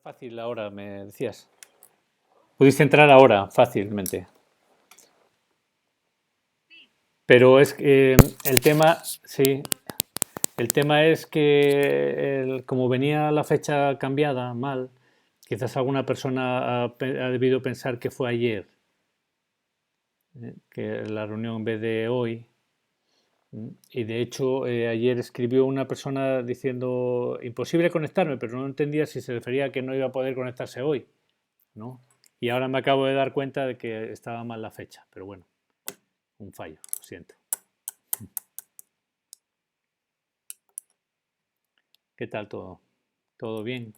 Fácil ahora, me decías. Pudiste entrar ahora fácilmente. Pero es que el tema, sí, el tema es que como venía la fecha cambiada mal, quizás alguna persona ha debido pensar que fue ayer, que la reunión en vez de hoy. Y de hecho, ayer escribió una persona diciendo imposible conectarme, pero no entendía si se refería a que no iba a poder conectarse hoy, ¿no? Y ahora me acabo de dar cuenta de que estaba mal la fecha, pero bueno, un fallo, lo siento. ¿Qué tal todo? ¿Todo bien?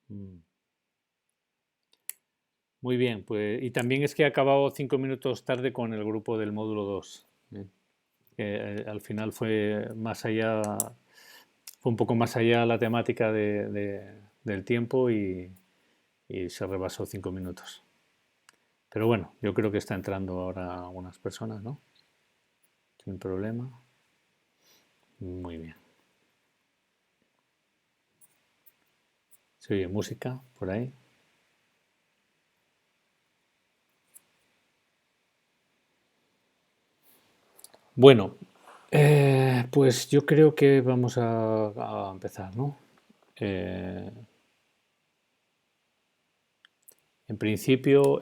Mm. Muy bien, pues y también es que he acabado 5 minutos tarde con el grupo del módulo 2, que al final fue un poco más allá la temática del tiempo y se rebasó 5 minutos. Pero bueno, yo creo que está entrando ahora algunas personas, ¿no? Sin problema. Muy bien. ¿Se oye música por ahí? Bueno, pues yo creo que vamos a empezar, ¿no? Eh, en principio,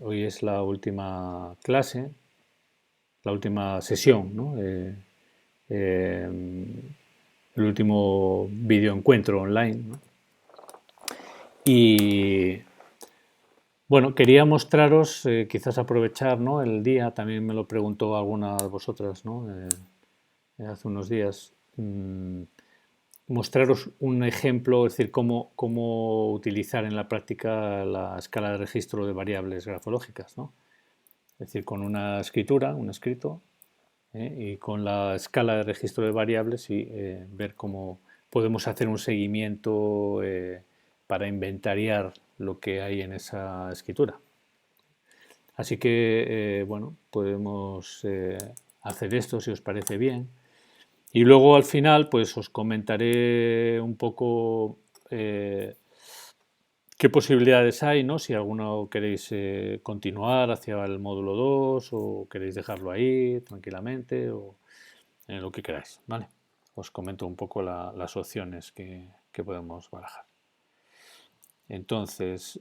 hoy es la última clase, la última sesión, ¿no? Eh, el último videoencuentro online, ¿no? Y bueno, quería mostraros, quizás aprovechar, ¿no? El día, también me lo preguntó alguna de vosotras, ¿no? Hace unos días. Mostraros un ejemplo, es decir, cómo utilizar en la práctica la escala de registro de variables grafológicas, ¿no? Es decir, con una escritura, un escrito, y con la escala de registro de variables y ver cómo podemos hacer un seguimiento para inventariar lo que hay en esa escritura. Así que, bueno, podemos hacer esto si os parece bien. Y luego al final, pues os comentaré un poco qué posibilidades hay, ¿no? Si alguno queréis continuar hacia el módulo 2 o queréis dejarlo ahí tranquilamente o en lo que queráis, ¿vale? Os comento un poco las opciones que podemos barajar. Entonces,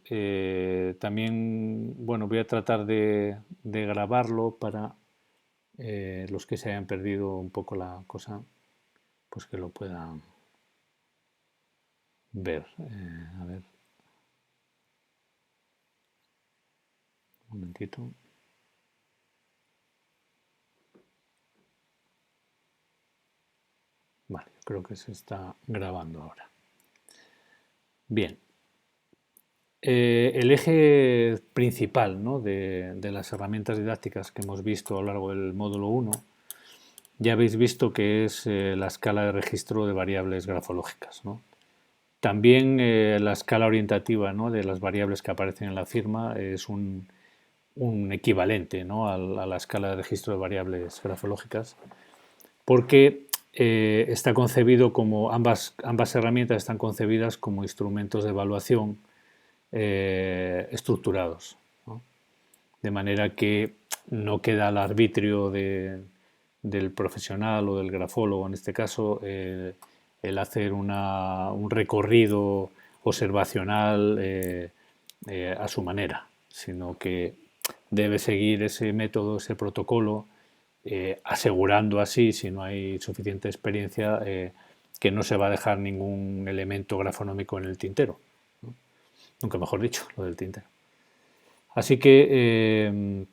también, bueno, voy a tratar de grabarlo para los que se hayan perdido un poco la cosa, pues que lo puedan ver. A ver, un momentito. Vale, creo que se está grabando ahora. Bien. El eje principal, ¿no? de las herramientas didácticas que hemos visto a lo largo del módulo 1, ya habéis visto que es la escala de registro de variables grafológicas, ¿no? También la escala orientativa, ¿no? de las variables que aparecen en la firma es un equivalente, ¿no? a la escala de registro de variables grafológicas, porque está concebido como ambas herramientas están concebidas como instrumentos de evaluación estructurados, ¿no? De manera que no queda al arbitrio del profesional o del grafólogo, en este caso, el hacer un recorrido observacional a su manera, sino que debe seguir ese método, ese protocolo, asegurando así, si no hay suficiente experiencia, que no se va a dejar ningún elemento grafonómico en el tintero. Nunca mejor dicho, lo del tintero. Así que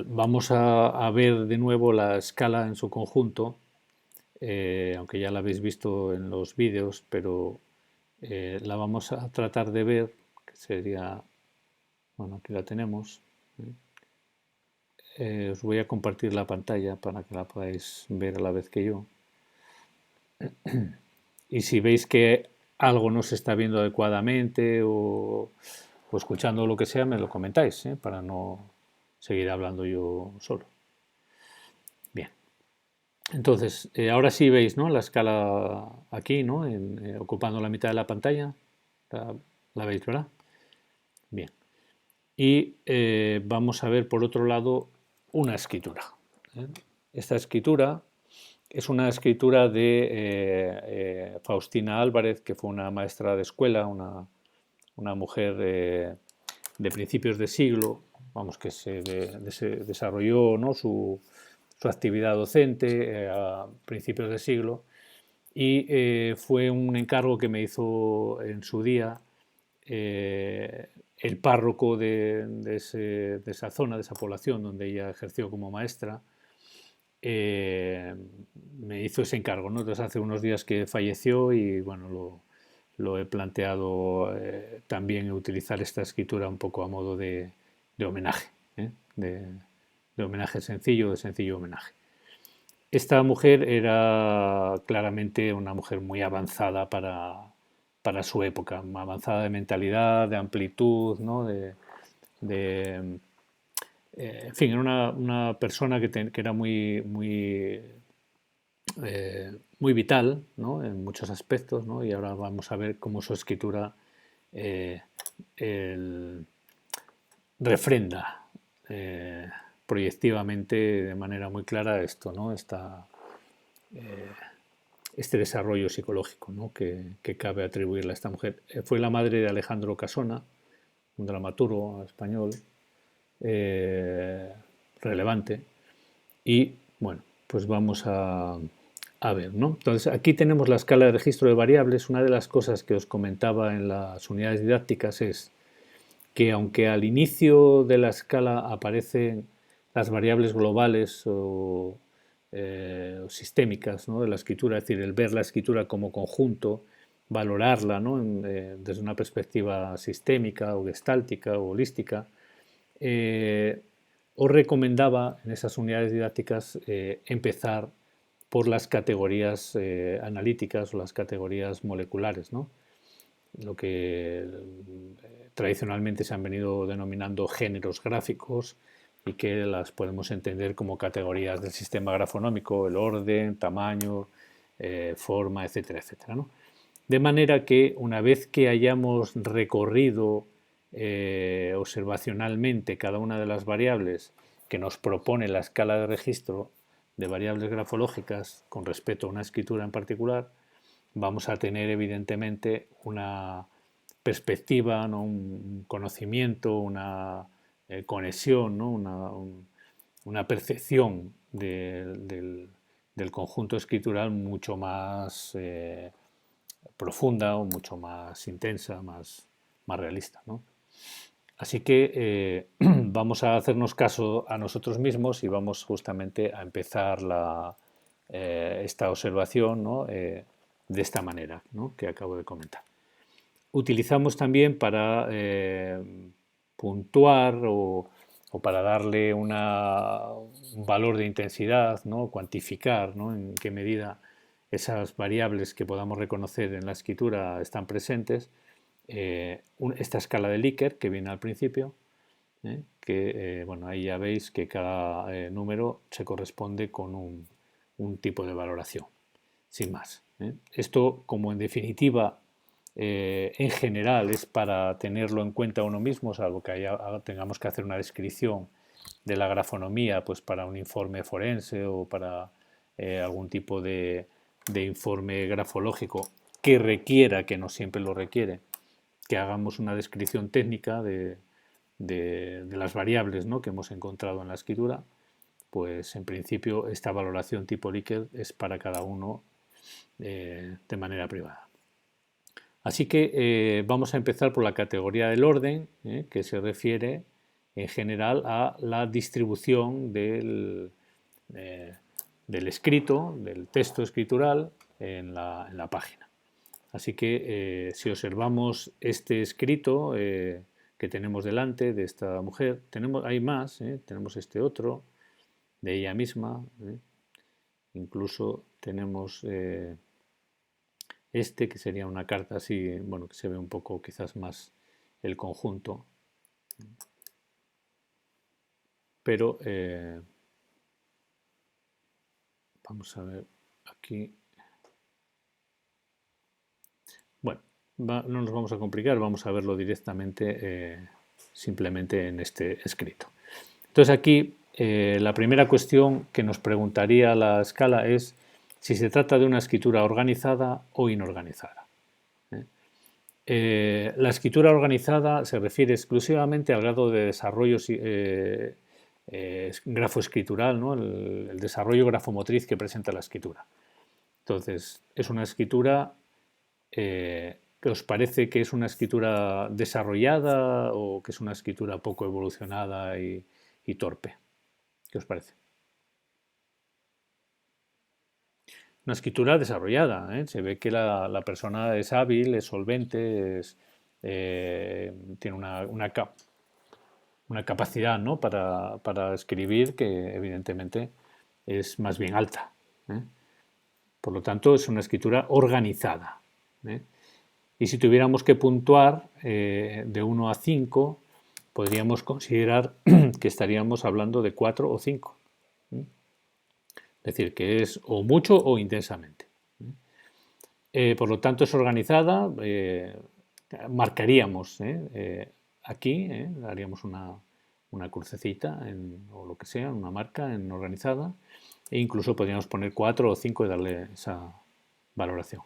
vamos a ver de nuevo la escala en su conjunto, aunque ya la habéis visto en los vídeos, pero la vamos a tratar de ver, que sería, bueno, aquí la tenemos. Os voy a compartir la pantalla para que la podáis ver a la vez que yo. Y si veis que algo no se está viendo adecuadamente o escuchando lo que sea, me lo comentáis, para no seguir hablando yo solo. Bien. Entonces, ahora sí veis, ¿no? La escala aquí, ¿no? Ocupando la mitad de la pantalla. La, la veis, ¿verdad? Bien. Y vamos a ver por otro lado una escritura. ¿eh? Esta escritura es una escritura de Faustina Álvarez, que fue una maestra de escuela, una mujer de principios de siglo, vamos, que se desarrolló, ¿no? su actividad docente a principios de siglo, y fue un encargo que me hizo en su día el párroco de esa zona, de esa población donde ella ejerció como maestra. eh, Me hizo ese encargo, ¿no? Entonces hace unos días que falleció y bueno, lo he planteado también utilizar esta escritura un poco a modo de homenaje, ¿eh? de homenaje sencillo, de sencillo homenaje. Esta mujer era claramente una mujer muy avanzada para su época, avanzada de mentalidad, de amplitud, ¿no? De, en fin, era una persona que era muy vital, ¿no? En muchos aspectos, ¿no? Y ahora vamos a ver cómo su escritura eh, el- refrenda eh, proyectivamente de manera muy clara esto, ¿no? Este desarrollo psicológico, ¿no? que cabe atribuirle a esta mujer. Fue la madre de Alejandro Casona, un dramaturgo español eh, relevante. Y bueno, pues vamos a ver, ¿no? Entonces, aquí tenemos la escala de registro de variables. Una de las cosas que os comentaba en las unidades didácticas es que aunque al inicio de la escala aparecen las variables globales o sistémicas, ¿no? de la escritura, es decir, el ver la escritura como conjunto, valorarla, ¿no? Desde una perspectiva sistémica o gestáltica o holística, eh, os recomendaba en esas unidades didácticas empezar por las categorías analíticas o las categorías moleculares, ¿no? Lo que tradicionalmente se han venido denominando géneros gráficos y que las podemos entender como categorías del sistema grafonómico, el orden, tamaño, forma, etcétera, etcétera, ¿no? De manera que una vez que hayamos recorrido observacionalmente cada una de las variables que nos propone la escala de registro de variables grafológicas con respecto a una escritura en particular, vamos a tener evidentemente una perspectiva, ¿no? un conocimiento, una conexión, ¿no? una percepción del conjunto escritural mucho más profunda o mucho más intensa, más realista, ¿no? Así que vamos a hacernos caso a nosotros mismos y vamos justamente a empezar esta observación, ¿no? De esta manera, ¿no? que acabo de comentar. Utilizamos también para puntuar o para darle un valor de intensidad, ¿no? cuantificar, ¿no? en qué medida esas variables que podamos reconocer en la escritura están presentes, esta escala de Likert que viene al principio, que bueno, ahí ya veis que cada número se corresponde con un tipo de valoración, sin más. Esto, como en definitiva, en general es para tenerlo en cuenta uno mismo, salvo que tengamos que hacer una descripción de la grafonomía pues para un informe forense o para algún tipo de informe grafológico que requiera, que no siempre lo requiere, que hagamos una descripción técnica de las variables, ¿no? que hemos encontrado en la escritura, pues en principio esta valoración tipo Likert es para cada uno de manera privada. Así que vamos a empezar por la categoría del orden, que se refiere en general a la distribución eh, del escrito, del texto escritural en la página. Así que si observamos este escrito que tenemos delante de esta mujer, hay más, tenemos este otro de ella misma, incluso tenemos este que sería una carta así, bueno, que se ve un poco quizás más el conjunto, pero Vamos a ver aquí. Bueno, no nos vamos a complicar, vamos a verlo directamente, simplemente en este escrito. Entonces aquí la primera cuestión que nos preguntaría la escala es si se trata de una escritura organizada o inorganizada. La escritura organizada se refiere exclusivamente al grado de desarrollo grafoescritural, ¿no? El desarrollo grafomotriz que presenta la escritura. Entonces, es una escritura que os parece que es una escritura desarrollada o que es una escritura poco evolucionada y torpe. ¿Qué os parece? Una escritura desarrollada, ¿eh? Se ve que la persona es hábil, es solvente, tiene una capacidad, ¿no? para escribir que evidentemente es más bien alta, ¿eh? Por lo tanto, es una escritura organizada, ¿eh? Y si tuviéramos que puntuar de 1 a 5, podríamos considerar que estaríamos hablando de 4 o 5. Es decir, que es o mucho o intensamente. Por lo tanto, es organizada. Marcaríamos aquí, haríamos una crucecita o lo que sea, una marca en organizada, e incluso podríamos poner 4 o 5 y darle esa valoración.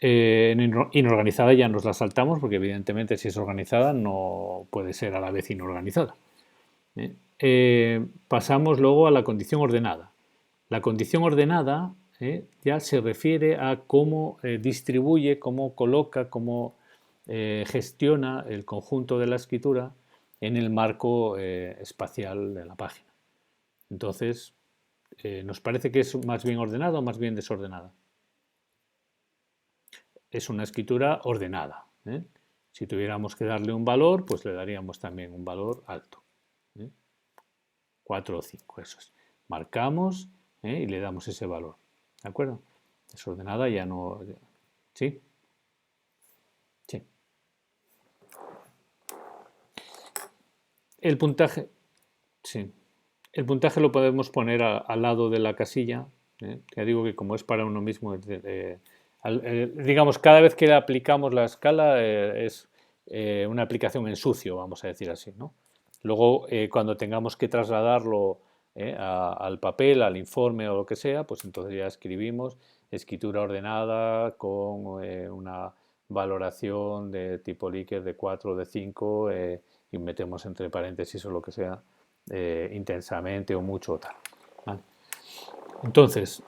En inorganizada ya nos la saltamos porque evidentemente si es organizada no puede ser a la vez inorganizada. Pasamos luego a la condición ordenada. La condición ordenada ya se refiere a cómo distribuye, cómo coloca, cómo gestiona el conjunto de la escritura en el marco espacial de la página. Entonces, ¿nos parece que es más bien ordenada o más bien desordenada? Es una escritura ordenada. Si tuviéramos que darle un valor, pues le daríamos también un valor alto. 4 o 5, eso es. Marcamos y le damos ese valor. ¿De acuerdo? Desordenada ya no... ¿Sí? Sí. El puntaje... Sí. El puntaje lo podemos poner al lado de la casilla. Ya digo que como es para uno mismo, digamos, cada vez que aplicamos la escala es una aplicación en sucio, vamos a decir así, ¿no? Luego, cuando tengamos que trasladarlo al papel, al informe o lo que sea, pues entonces ya escribimos escritura ordenada con una valoración de tipo Likert de 4 o de 5 y metemos entre paréntesis o lo que sea, intensamente o mucho o tal. ¿Vale? Entonces,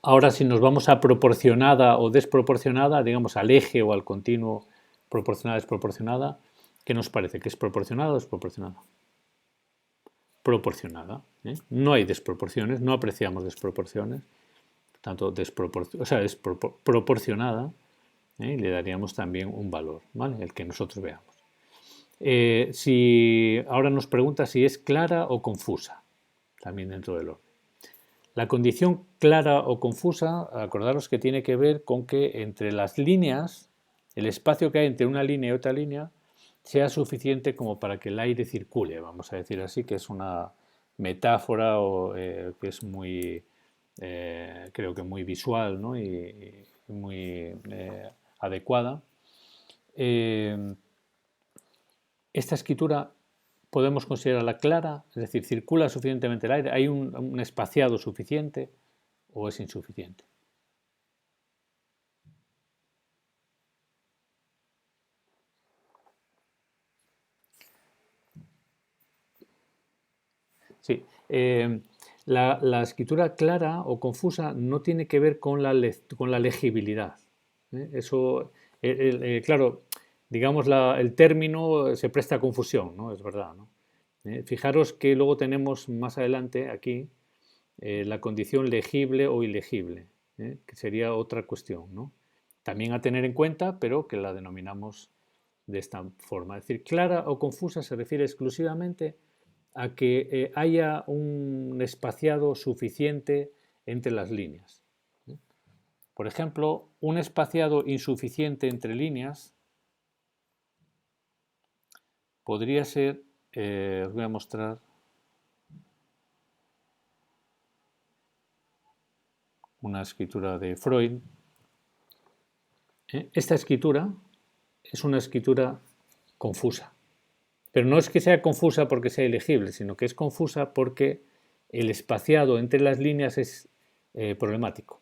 ahora si nos vamos a proporcionada o desproporcionada, digamos al eje o al continuo proporcionada, desproporcionada, ¿qué nos parece? ¿Que es proporcionada o desproporcionada? Proporcionada. No hay desproporciones, no apreciamos desproporciones, por tanto, es proporcionada y le daríamos también un valor, ¿vale? El que nosotros veamos. Si ahora nos pregunta si es clara o confusa, también dentro del orden. La condición clara o confusa, acordaros que tiene que ver con que entre las líneas, el espacio que hay entre una línea y otra línea, sea suficiente como para que el aire circule, vamos a decir así, que es una metáfora que es muy, creo que muy visual, ¿no? y muy adecuada. Esta escritura podemos considerarla clara, es decir, circula suficientemente el aire, hay un espaciado suficiente o es insuficiente. Sí, la escritura clara o confusa no tiene que ver con la legibilidad. Eso, claro, digamos, el término se presta a confusión, ¿no? Es verdad, ¿no? Fijaros que luego tenemos más adelante aquí la condición legible o ilegible, que sería otra cuestión, ¿no? También a tener en cuenta, pero que la denominamos de esta forma. Es decir, clara o confusa se refiere exclusivamente a que haya un espaciado suficiente entre las líneas. Por ejemplo, un espaciado insuficiente entre líneas podría ser, os voy a mostrar, una escritura de Freud. Esta escritura es una escritura confusa, pero no es que sea confusa porque sea ilegible, sino que es confusa porque el espaciado entre las líneas es problemático.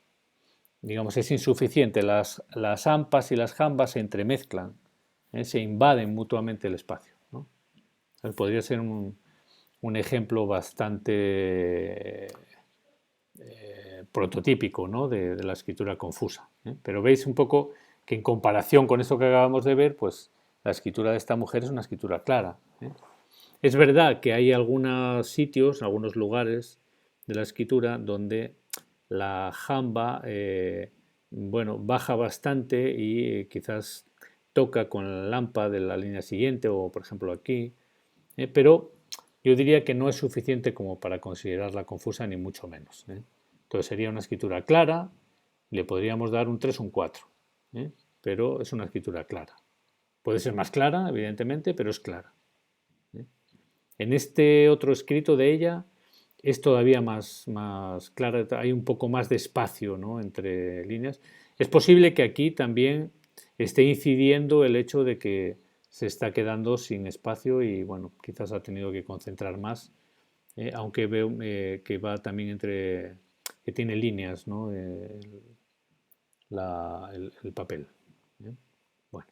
Digamos, es insuficiente, las ampas y las jambas se entremezclan, se invaden mutuamente el espacio, ¿no? Podría ser un ejemplo bastante prototípico, ¿no? de la escritura confusa. Pero veis un poco que en comparación con esto que acabamos de ver, pues la escritura de esta mujer es una escritura clara. Es verdad que hay algunos sitios, algunos lugares de la escritura donde la jamba bueno, baja bastante y quizás toca con la lampa de la línea siguiente o por ejemplo aquí, pero yo diría que no es suficiente como para considerarla confusa ni mucho menos. Entonces sería una escritura clara, le podríamos dar un 3 o un 4, pero es una escritura clara. Puede ser más clara, evidentemente, pero es clara. En este otro escrito de ella es todavía más clara, hay un poco más de espacio, ¿no? Entre líneas. Es posible que aquí también esté incidiendo el hecho de que se está quedando sin espacio y bueno, quizás ha tenido que concentrar más, aunque veo que va también entre, que tiene líneas, ¿no? El papel. Bueno,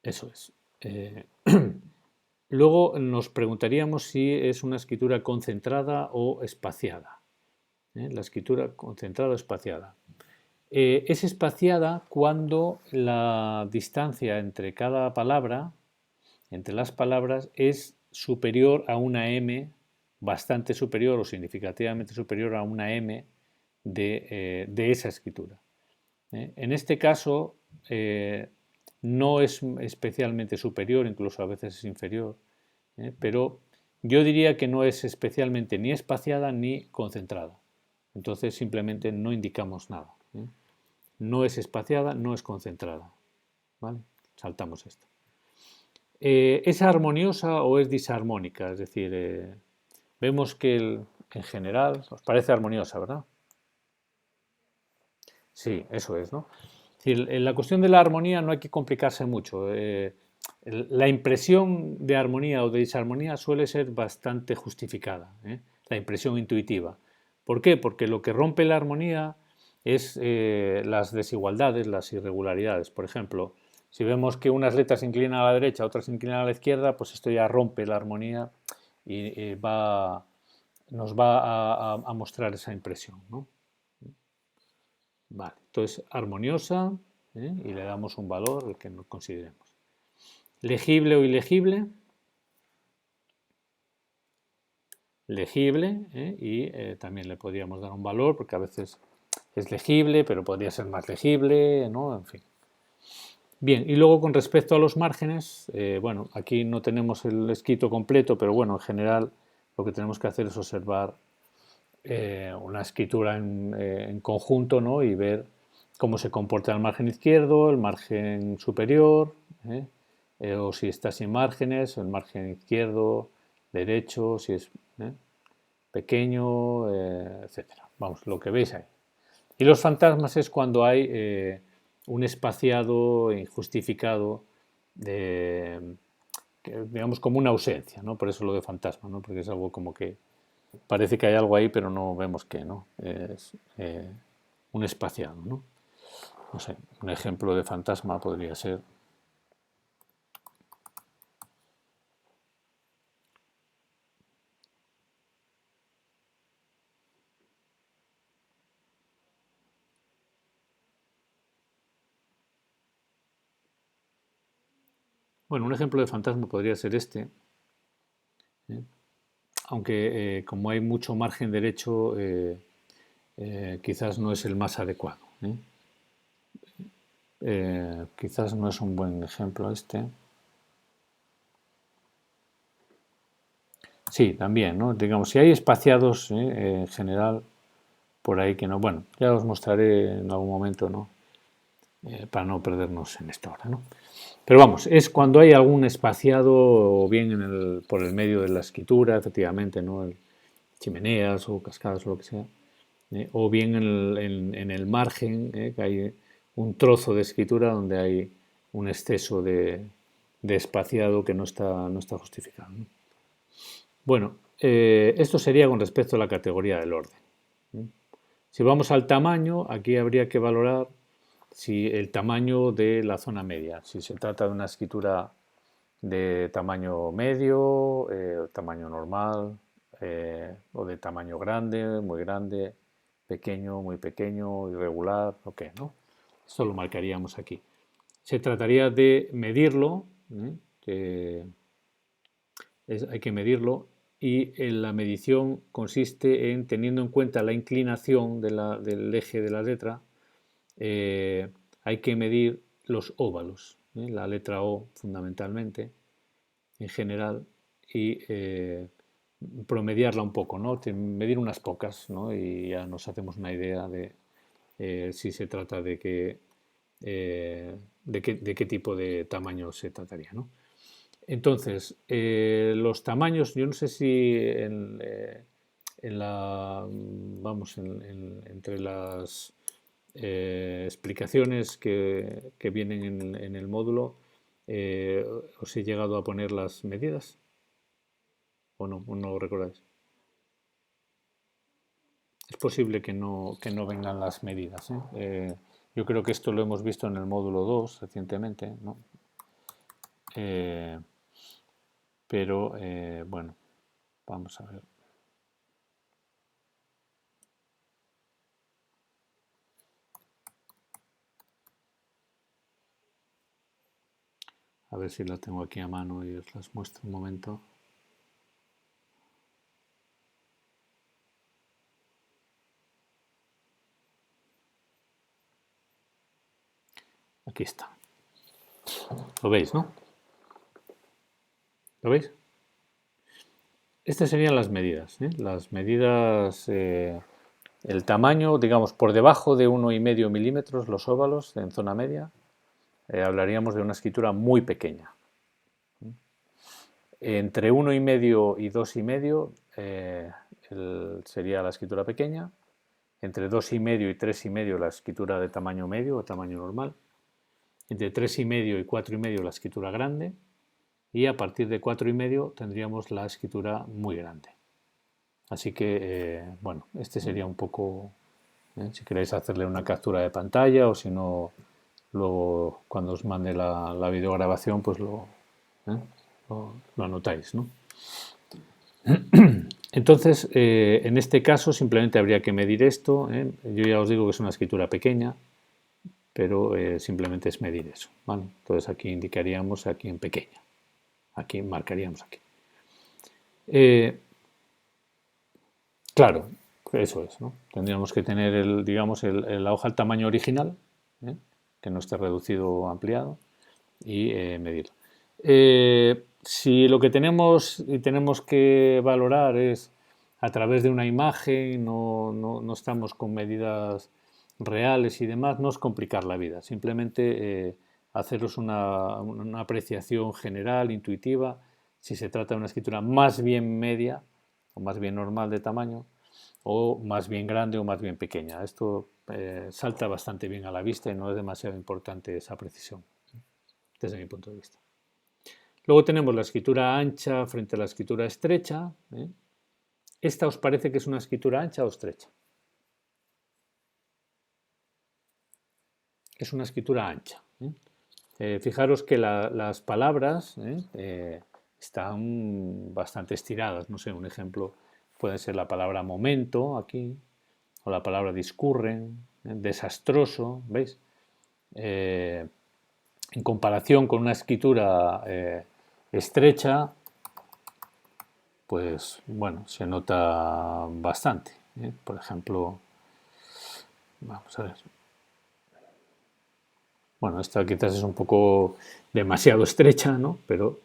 eso es. Luego nos preguntaríamos si es una escritura concentrada o espaciada. La escritura concentrada o espaciada. Es espaciada cuando la distancia entre cada palabra, entre las palabras, es superior a una M, bastante superior o significativamente superior a una M de esa escritura. En este caso, no es especialmente superior, incluso a veces es inferior, pero yo diría que no es especialmente ni espaciada ni concentrada. Entonces simplemente no indicamos nada. No es espaciada, no es concentrada. ¿Vale? Saltamos esto. ¿Es armoniosa o es disarmónica? Es decir, vemos que en general os parece armoniosa, ¿verdad? Sí, eso es, ¿no? Es decir, en la cuestión de la armonía no hay que complicarse mucho. La impresión de armonía o de disarmonía suele ser bastante justificada, la impresión intuitiva. ¿Por qué? Porque lo que rompe la armonía es las desigualdades, las irregularidades. Por ejemplo, si vemos que unas letras se inclinan a la derecha, otras se inclinan a la izquierda, pues esto ya rompe la armonía y nos va a mostrar esa impresión, ¿no? Vale, entonces armoniosa, y le damos un valor, el que nos consideremos. Legible o ilegible. Legible, y también le podríamos dar un valor, porque a veces es legible, pero podría ser más legible, ¿no? En fin. Bien, y luego con respecto a los márgenes, bueno, aquí no tenemos el escrito completo, pero bueno, en general lo que tenemos que hacer es observar una escritura en conjunto, ¿no? Y ver cómo se comporta el margen izquierdo, el margen superior, o si está sin márgenes, el margen izquierdo, derecho, si es pequeño, etcétera. Vamos, lo que veis ahí. Y los fantasmas es cuando hay un espaciado injustificado de, digamos, como una ausencia, ¿no? Por eso lo de fantasma, ¿no? Porque es algo como que parece que hay algo ahí, pero no vemos qué, ¿no? Es un espaciado, ¿no? No sé, un ejemplo de fantasma podría ser. Bueno, un ejemplo de fantasma podría ser este, aunque como hay mucho margen derecho, quizás no es el más adecuado. Quizás no es un buen ejemplo este. Sí, también, ¿no? Digamos, si hay espaciados en general por ahí que no, bueno, ya os mostraré en algún momento, ¿no? Para no perdernos en esto ahora, ¿no? Pero vamos, es cuando hay algún espaciado o bien por el medio de la escritura, efectivamente, ¿no? Chimeneas o cascadas o lo que sea, o bien en el margen, que hay un trozo de escritura donde hay un exceso de espaciado que no está justificado, ¿no? Bueno, esto sería con respecto a la categoría del orden. Si vamos al tamaño, aquí habría que valorar si el tamaño de la zona media, si se trata de una escritura de tamaño medio, tamaño normal, o de tamaño grande, pequeño, muy pequeño, irregular, o qué, ¿no? Esto lo marcaríamos aquí. Se trataría de medirlo, que hay que medirlo, y la medición consiste en, teniendo en cuenta la inclinación del eje de la letra, hay que medir los óvalos, la letra O fundamentalmente, en general, y promediarla un poco, ¿no? Medir unas pocas, ¿no? Y ya nos hacemos una idea de si se trata de qué tipo de tamaño se trataría, ¿no? Entonces, los tamaños, yo no sé si vamos, entre las explicaciones que vienen en el módulo, os he llegado a poner las medidas o no lo recordáis. Es posible que no vengan las medidas, ¿eh? Yo creo que esto lo hemos visto en el módulo 2 recientemente, ¿no? Pero bueno, vamos a ver. A ver si la tengo aquí a mano y os las muestro un momento. Aquí está. ¿Lo veis, no? ¿Lo veis? Estas serían las medidas, ¿eh? Las medidas, el tamaño, digamos, por debajo de 1,5 milímetros los óvalos en zona media, hablaríamos de una escritura muy pequeña. Entre 1,5 y 2,5 sería la escritura pequeña. Entre 2,5 y 3,5 la escritura de tamaño medio o tamaño normal. Entre 3,5 y 4,5 la escritura grande. Y a partir de 4,5 tendríamos la escritura muy grande. Así que, bueno, este sería un poco, si queréis hacerle una captura de pantalla o si no, luego cuando os mande la videograbación, pues lo anotáis, ¿no? Entonces, en este caso simplemente habría que medir esto, ¿eh? Yo ya os digo que es una escritura pequeña, pero simplemente es medir eso, ¿vale? Entonces aquí indicaríamos aquí en pequeña, aquí marcaríamos aquí. Claro, eso es, ¿no? Tendríamos que tener, digamos, la hoja al tamaño original, que no esté reducido o ampliado, y medirlo. Si lo que tenemos y tenemos que valorar es a través de una imagen, no estamos con medidas reales y demás, no es complicar la vida, simplemente haceros una apreciación general, intuitiva, si se trata de una escritura más bien media o más bien normal de tamaño, o más bien grande o más bien pequeña. Esto salta bastante bien a la vista y no es demasiado importante esa precisión, desde mi punto de vista. Luego tenemos la escritura ancha frente a la escritura estrecha. ¿Esta os parece que es una escritura ancha o estrecha? Es una escritura ancha. Fijaros que las palabras están bastante estiradas. No sé, un ejemplo puede ser la palabra momento aquí, o la palabra discurren, desastroso, ¿veis? En comparación con una escritura estrecha, pues bueno, se nota bastante. Por ejemplo, vamos a ver. Bueno, esta quizás es un poco demasiado estrecha, ¿no? Pero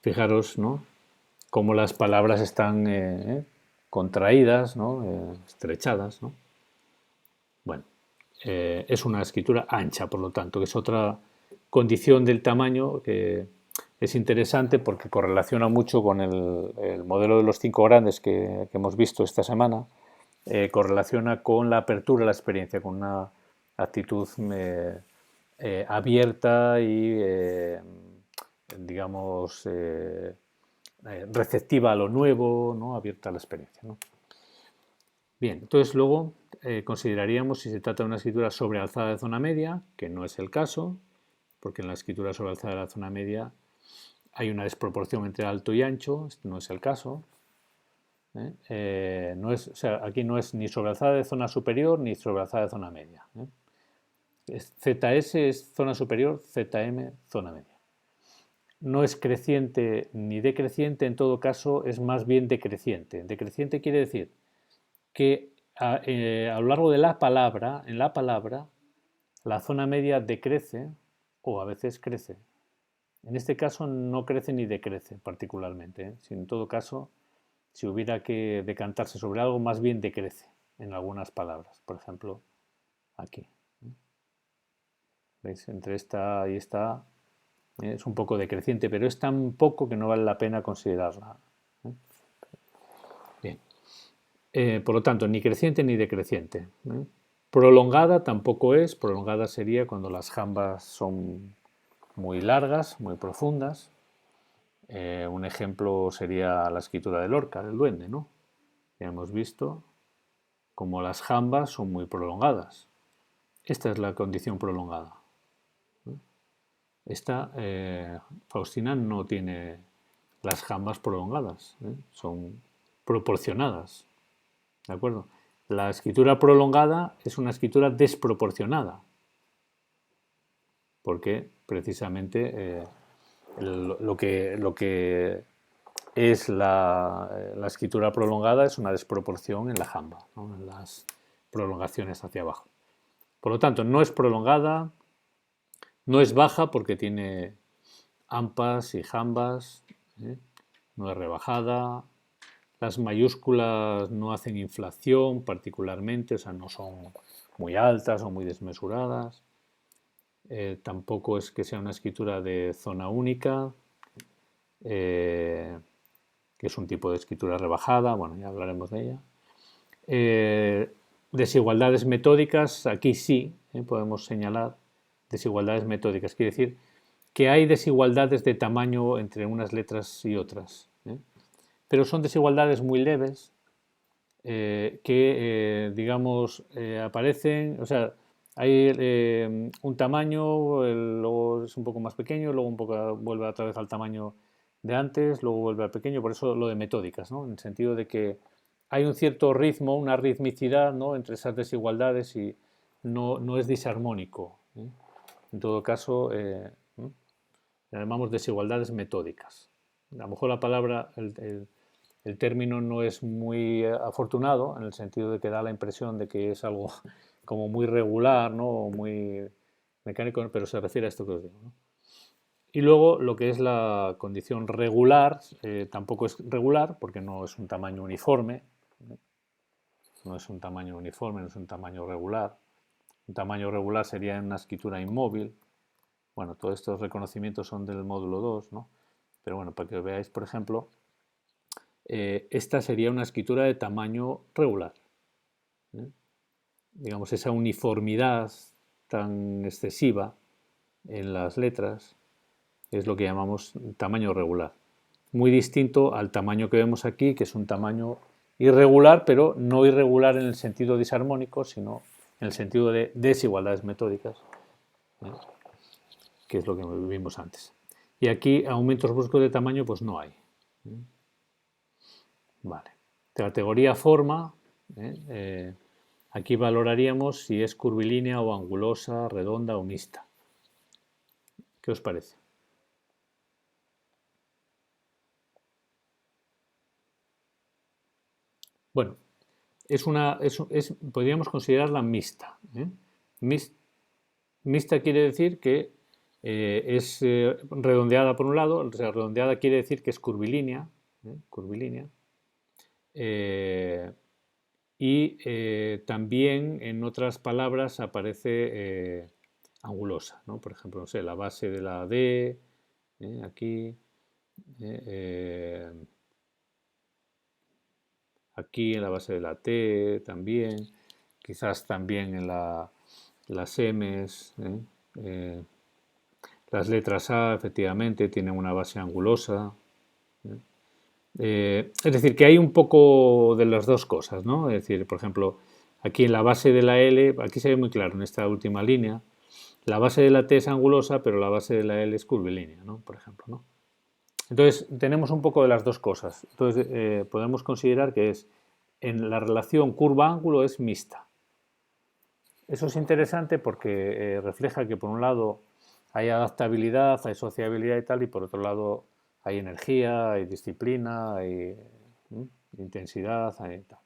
fijaros, ¿no? Cómo las palabras están contraídas, ¿no? Estrechadas, ¿no? Bueno, es una escritura ancha, por lo tanto, que es otra condición del tamaño que es interesante porque correlaciona mucho con el modelo de los 5 grandes que hemos visto esta semana, correlaciona con la apertura a la experiencia, con una actitud abierta y, digamos, receptiva a lo nuevo, ¿no? Abierta a la experiencia, ¿no? Bien, entonces luego consideraríamos si se trata de una escritura sobrealzada de zona media, que no es el caso, porque en la escritura sobrealzada de la zona media hay una desproporción entre alto y ancho, este no es el caso. No es, o sea, aquí no es ni sobrealzada de zona superior ni sobrealzada de zona media. ZS es zona superior, ZM zona media. No es creciente ni decreciente, en todo caso es más bien decreciente. Decreciente quiere decir que a lo largo de la palabra, en la palabra, la zona media decrece o a veces crece. En este caso no crece ni decrece particularmente, ¿eh? Si en todo caso, si hubiera que decantarse sobre algo, más bien decrece en algunas palabras. Por ejemplo, aquí. ¿Veis? Entre esta y esta es un poco decreciente, pero es tan poco que no vale la pena considerarla. Bien. Por lo tanto, ni creciente ni decreciente. Prolongada tampoco es. Prolongada sería cuando las jambas son muy largas, muy profundas. Un ejemplo sería la escritura de Lorca, del duende, ¿no? Ya hemos visto como las jambas son muy prolongadas. Esta es la condición prolongada. Esta, Faustina no tiene las jambas prolongadas, son proporcionadas. ¿De acuerdo? La escritura prolongada es una escritura desproporcionada, porque precisamente lo que es la escritura prolongada es una desproporción en la jamba, ¿no? En las prolongaciones hacia abajo. Por lo tanto, no es prolongada, no es baja porque tiene ampas y jambas, no es rebajada. Las mayúsculas no hacen inflación particularmente, o sea, no son muy altas o muy desmesuradas. Tampoco es que sea una escritura de zona única, que es un tipo de escritura rebajada, bueno, ya hablaremos de ella. Desigualdades metódicas, aquí sí, podemos señalar desigualdades metódicas, quiere decir que hay desigualdades de tamaño entre unas letras y otras, pero son desigualdades muy leves que, digamos, aparecen, o sea, hay un tamaño, luego es un poco más pequeño, luego un poco vuelve otra vez al tamaño de antes, luego vuelve al pequeño, por eso lo de metódicas, ¿no? En el sentido de que hay un cierto ritmo, una ritmicidad, ¿no? Entre esas desigualdades y no es disarmónico. En todo caso, le llamamos desigualdades metódicas. A lo mejor la palabra, el término no es muy afortunado en el sentido de que da la impresión de que es algo como muy regular, ¿no? O muy mecánico, pero se refiere a esto que os digo, ¿no? Y luego lo que es la condición regular, tampoco es regular porque no es un tamaño uniforme, no es un tamaño uniforme, no es un tamaño regular. Un tamaño regular sería una escritura inmóvil. Bueno, todos estos reconocimientos son del módulo 2, ¿no? Pero bueno, para que veáis, por ejemplo, esta sería una escritura de tamaño regular. Digamos, esa uniformidad tan excesiva en las letras es lo que llamamos tamaño regular. Muy distinto al tamaño que vemos aquí, que es un tamaño irregular, pero no irregular en el sentido disarmónico, sino en el sentido de desigualdades metódicas, que es lo que vimos antes. Y aquí aumentos bruscos de tamaño pues no hay. Vale. Categoría forma. Aquí valoraríamos si es curvilínea o angulosa, redonda o mixta. ¿Qué os parece? Bueno, podríamos considerarla mixta. Mixta quiere decir que es redondeada por un lado, o sea, redondeada quiere decir que es curvilínea, curvilínea. Y también en otras palabras aparece angulosa, ¿no? Por ejemplo, no sé, la base de la D, aquí, aquí en la base de la T también, quizás también en las M's. Las letras A efectivamente tienen una base angulosa. Es decir, que hay un poco de las dos cosas, ¿no? Es decir, por ejemplo, aquí en la base de la L, aquí se ve muy claro en esta última línea, la base de la T es angulosa, pero la base de la L es curvilínea, ¿no? Por ejemplo, ¿no? Entonces, tenemos un poco de las dos cosas. Entonces, podemos considerar que en la relación curva-ángulo es mixta. Eso es interesante porque refleja que por un lado hay adaptabilidad, hay sociabilidad y tal, y por otro lado hay energía, hay disciplina, hay intensidad, hay tal.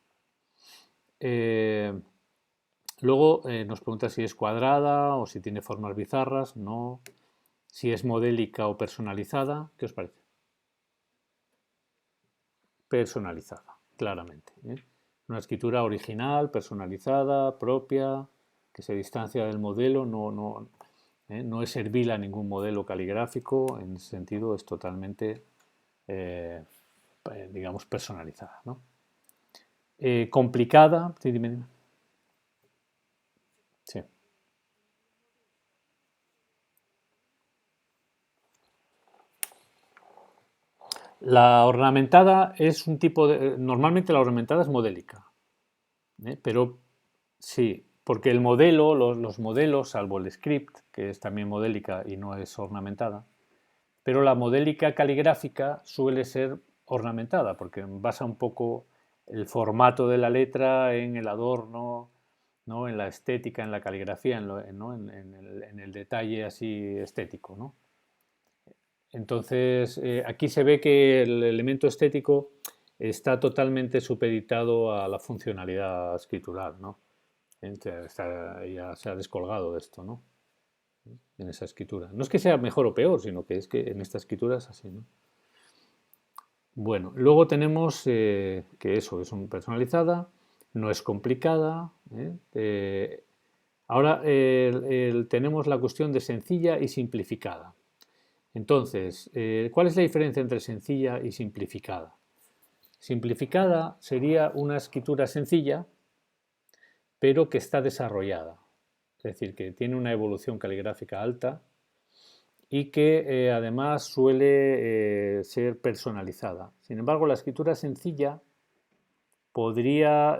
Luego nos pregunta si es cuadrada o si tiene formas bizarras, no. Si es modélica o personalizada, ¿qué os parece? Personalizada, claramente. Una escritura original, personalizada, propia, que se distancia del modelo, no es servil a ningún modelo caligráfico, en ese sentido es totalmente, eh, digamos, personalizada, ¿no? Complicada, sí, dime. Sí. La ornamentada es un tipo de... Normalmente la ornamentada es modélica, pero sí, porque el modelo, los modelos, salvo el script, que es también modélica y no es ornamentada, pero la modélica caligráfica suele ser ornamentada, porque basa un poco el formato de la letra en el adorno, ¿no? En la estética, en la caligrafía, ¿no? En el detalle así estético, ¿no? Entonces, aquí se ve que el elemento estético está totalmente supeditado a la funcionalidad escritural, ¿no? Ya se ha descolgado de esto, ¿no? En esa escritura. No es que sea mejor o peor, sino que es que en esta escritura es así, ¿no? Bueno, luego tenemos que eso es un personalizada, no es complicada. Ahora tenemos la cuestión de sencilla y simplificada. Entonces, ¿cuál es la diferencia entre sencilla y simplificada? Simplificada sería una escritura sencilla, pero que está desarrollada. Es decir, que tiene una evolución caligráfica alta y que además suele ser personalizada. Sin embargo, la escritura sencilla podría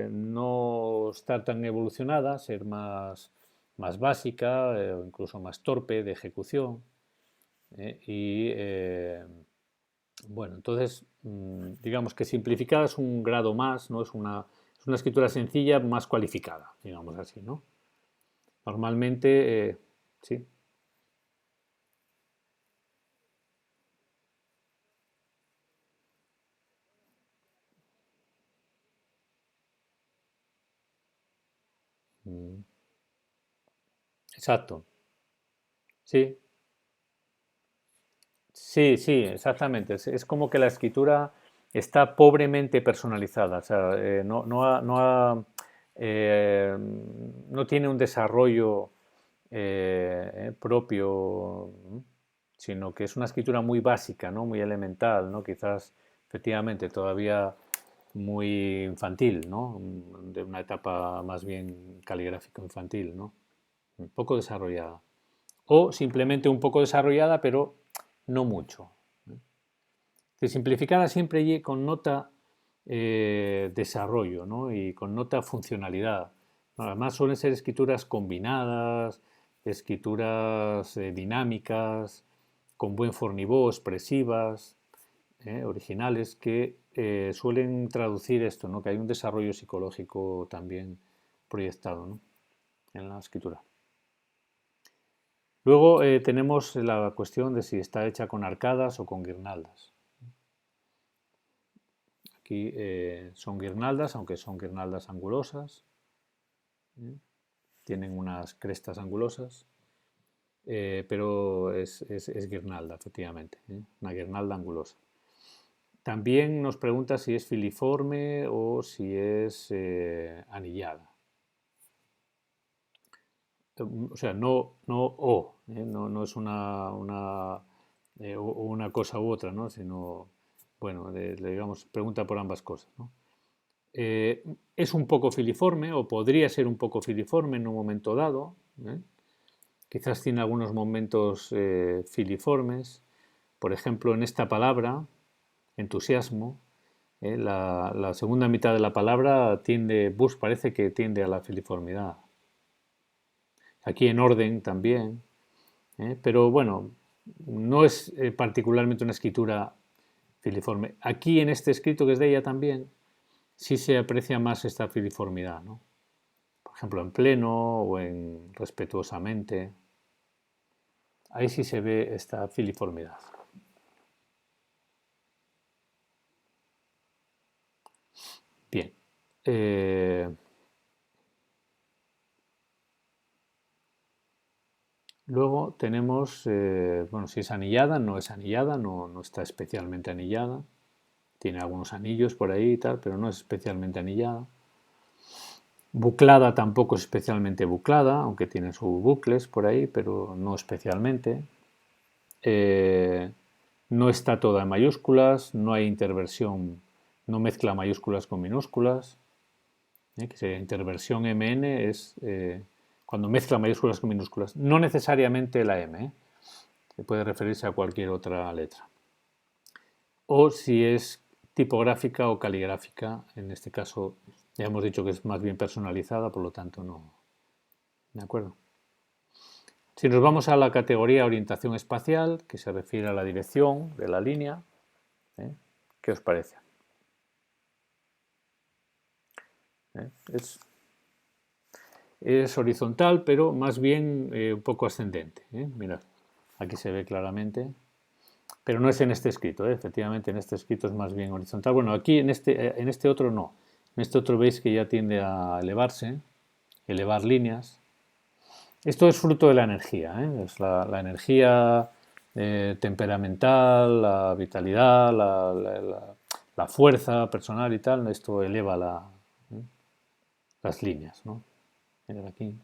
no estar tan evolucionada, ser más básica o incluso más torpe de ejecución. Bueno, entonces, digamos que simplificada es un grado más, ¿no? Es una escritura sencilla más cualificada, digamos así, ¿no? Normalmente, sí. Mm, exacto. Sí, sí, sí, exactamente. Es como que la escritura está pobremente personalizada, o sea, eh, no tiene un desarrollo propio, sino que es una escritura muy básica, ¿no? Muy elemental, ¿no? Quizás efectivamente todavía muy infantil, ¿no? De una etapa más bien caligráfico infantil, ¿no? Un poco desarrollada. O simplemente un poco desarrollada, pero no mucho. Que simplificada siempre connota desarrollo, ¿no? Y connota funcionalidad. Además suelen ser escrituras combinadas, escrituras dinámicas, con buen fornivó, expresivas, originales, que suelen traducir esto, ¿no? Que hay un desarrollo psicológico también proyectado, ¿no? En la escritura. Luego tenemos la cuestión de si está hecha con arcadas o con guirnaldas. Aquí son guirnaldas, aunque son guirnaldas angulosas. ¿eh? Tienen unas crestas angulosas, pero es guirnalda, efectivamente. Una guirnalda angulosa. También nos pregunta si es filiforme o si es anillada. O sea, no es una cosa u otra, ¿no? Sino, bueno, digamos, pregunta por ambas cosas, ¿no? Es un poco filiforme o podría ser un poco filiforme en un momento dado. Quizás tiene algunos momentos filiformes. Por ejemplo, en esta palabra, entusiasmo, la segunda mitad de la palabra parece que tiende a la filiformidad. Aquí en orden también, pero bueno, no es particularmente una escritura filiforme. Aquí en este escrito que es de ella también, sí se aprecia más esta filiformidad, ¿no? Por ejemplo, en pleno o en respetuosamente. Ahí sí se ve esta filiformidad. Bien. Luego tenemos, bueno, si es anillada, no es anillada, no está especialmente anillada. Tiene algunos anillos por ahí y tal, pero no es especialmente anillada. Buclada tampoco es especialmente buclada, aunque tiene sus bucles por ahí, pero no especialmente. No está toda en mayúsculas, no hay interversión, no mezcla mayúsculas con minúsculas. Que sería interversión MN es cuando mezcla mayúsculas con minúsculas. No necesariamente la M, que puede referirse a cualquier otra letra. O si es tipográfica o caligráfica, en este caso ya hemos dicho que es más bien personalizada, por lo tanto no. ¿De acuerdo? Si nos vamos a la categoría orientación espacial, que se refiere a la dirección de la línea, ¿qué os parece? Es horizontal, pero más bien un poco ascendente. Mirad, aquí se ve claramente. Pero no es en este escrito, efectivamente en este escrito es más bien horizontal. Bueno, aquí en este otro no. En este otro veis que ya tiende a elevarse, elevar líneas. Esto es fruto de la energía, es la energía temperamental, la vitalidad, la fuerza personal y tal. Esto eleva las líneas, ¿no? Mirad aquí.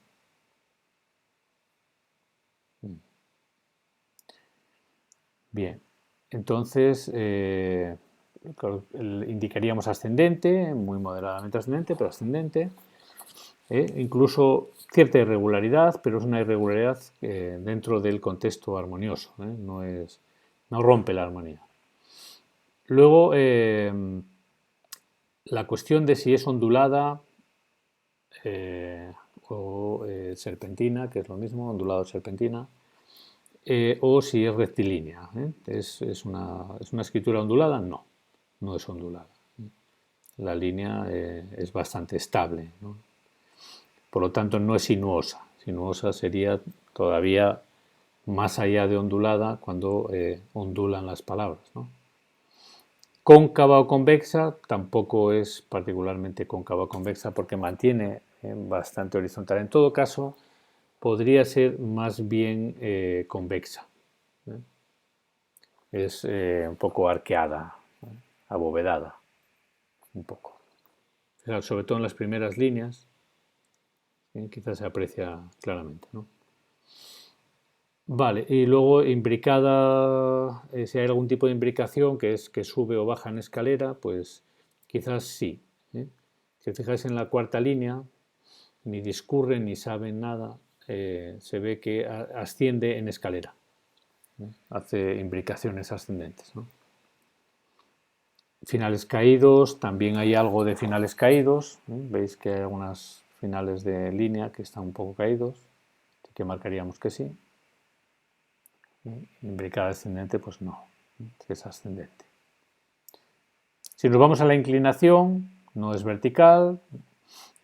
Bien, entonces indicaríamos ascendente, muy moderadamente ascendente, pero ascendente. Incluso cierta irregularidad, pero es una irregularidad dentro del contexto armonioso, no rompe la armonía. Luego, la cuestión de si es ondulada o serpentina, que es lo mismo, ondulado o serpentina, o si es rectilínea. ¿Es una escritura ondulada? No, no es ondulada. La línea es bastante estable, ¿no? Por lo tanto, no es sinuosa. Sinuosa sería todavía más allá de ondulada cuando ondulan las palabras, ¿no? Cóncava o convexa tampoco es particularmente cóncava o convexa porque mantiene bastante horizontal. En todo caso, podría ser más bien convexa. Es un poco arqueada, abovedada, un poco. Sobre todo en las primeras líneas, quizás se aprecia claramente, ¿no? Vale, y luego imbricada, si hay algún tipo de imbricación que es que sube o baja en escalera, pues quizás sí. Si os fijáis en la cuarta línea, ni discurren ni saben nada, se ve que asciende en escalera, hace imbricaciones ascendentes, ¿no? Finales caídos, también hay algo de finales caídos, veis que hay algunas finales de línea que están un poco caídos, así que marcaríamos que sí. Imbricada ascendente, pues no, es ascendente. Si nos vamos a la inclinación, no es vertical,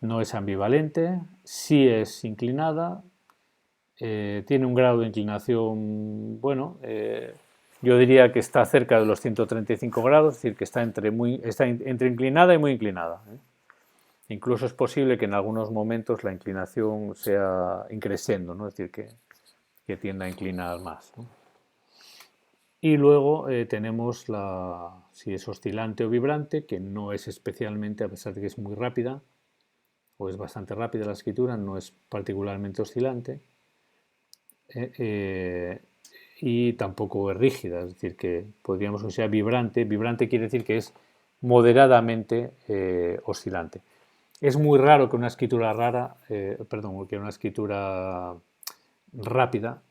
no es ambivalente, sí es inclinada, tiene un grado de inclinación, bueno, yo diría que está cerca de los 135 grados, es decir, que está entre inclinada y muy inclinada. Incluso es posible que en algunos momentos la inclinación sea increciendo, ¿no? Es decir, que tienda a inclinar más, ¿no? Y luego tenemos si es oscilante o vibrante, que no es especialmente, a pesar de que es muy rápida, o es bastante rápida la escritura, no es particularmente oscilante. Y tampoco es rígida, es decir, que podríamos que sea vibrante. Vibrante quiere decir que es moderadamente oscilante. Es muy raro que una escritura que una escritura rápida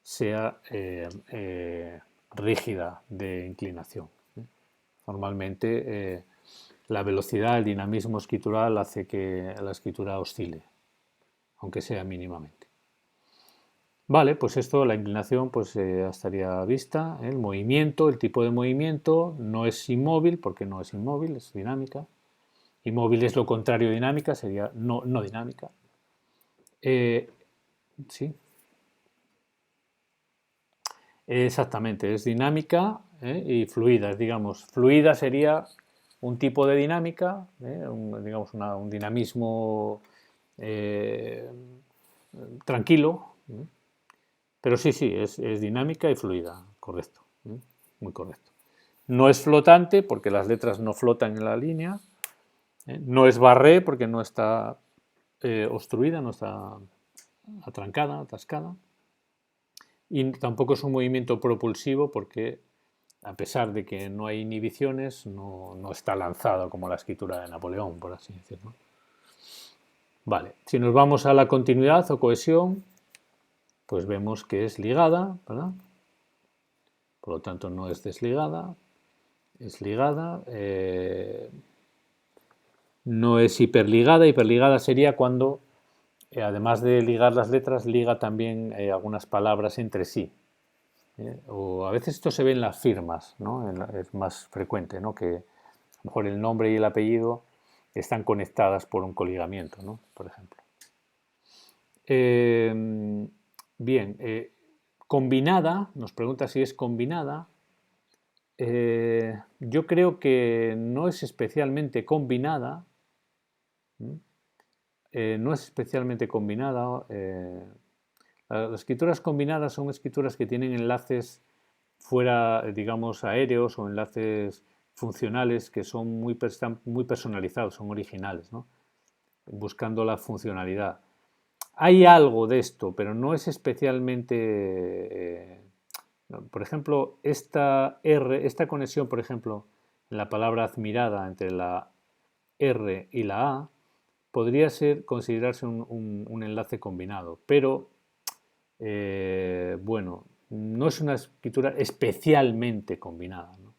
sea rígida de inclinación. Normalmente la velocidad, el dinamismo escritural hace que la escritura oscile, aunque sea mínimamente. Vale, pues esto, la inclinación, pues estaría vista. El movimiento, el tipo de movimiento, no es inmóvil, porque no es inmóvil, es dinámica. Inmóvil es lo contrario de dinámica, sería no dinámica. Sí, exactamente, es dinámica y fluida. Digamos, fluida sería un tipo de dinámica, digamos un dinamismo eh, tranquilo, pero sí, sí, es dinámica y fluida, correcto, muy correcto. No es flotante porque las letras no flotan en la línea, no es barré porque no está obstruida, no está atrancada, atascada, y tampoco es un movimiento propulsivo porque a pesar de que no hay inhibiciones, no está lanzado como la escritura de Napoleón, por así decirlo. Vale, si nos vamos a la continuidad o cohesión, pues vemos que es ligada, ¿verdad? Por lo tanto no es desligada, es ligada, no es hiperligada. Hiperligada sería cuando, además de ligar las letras, liga también algunas palabras entre sí. O a veces esto se ve en las firmas, ¿no? Es más frecuente, ¿no? Que a lo mejor el nombre y el apellido están conectadas por un coligamiento, ¿no? Por ejemplo. Bien, combinada, nos pregunta si es combinada. Yo creo que no es especialmente combinada. No es especialmente combinada. Las escrituras combinadas son escrituras que tienen enlaces fuera, digamos, aéreos o enlaces funcionales que son muy personalizados, son originales, ¿no? Buscando la funcionalidad. Hay algo de esto, pero no es especialmente... por ejemplo, esta conexión, por ejemplo, en la palabra admirada entre la R y la A, podría considerarse un enlace combinado, pero bueno, no es una escritura especialmente combinada, ¿no?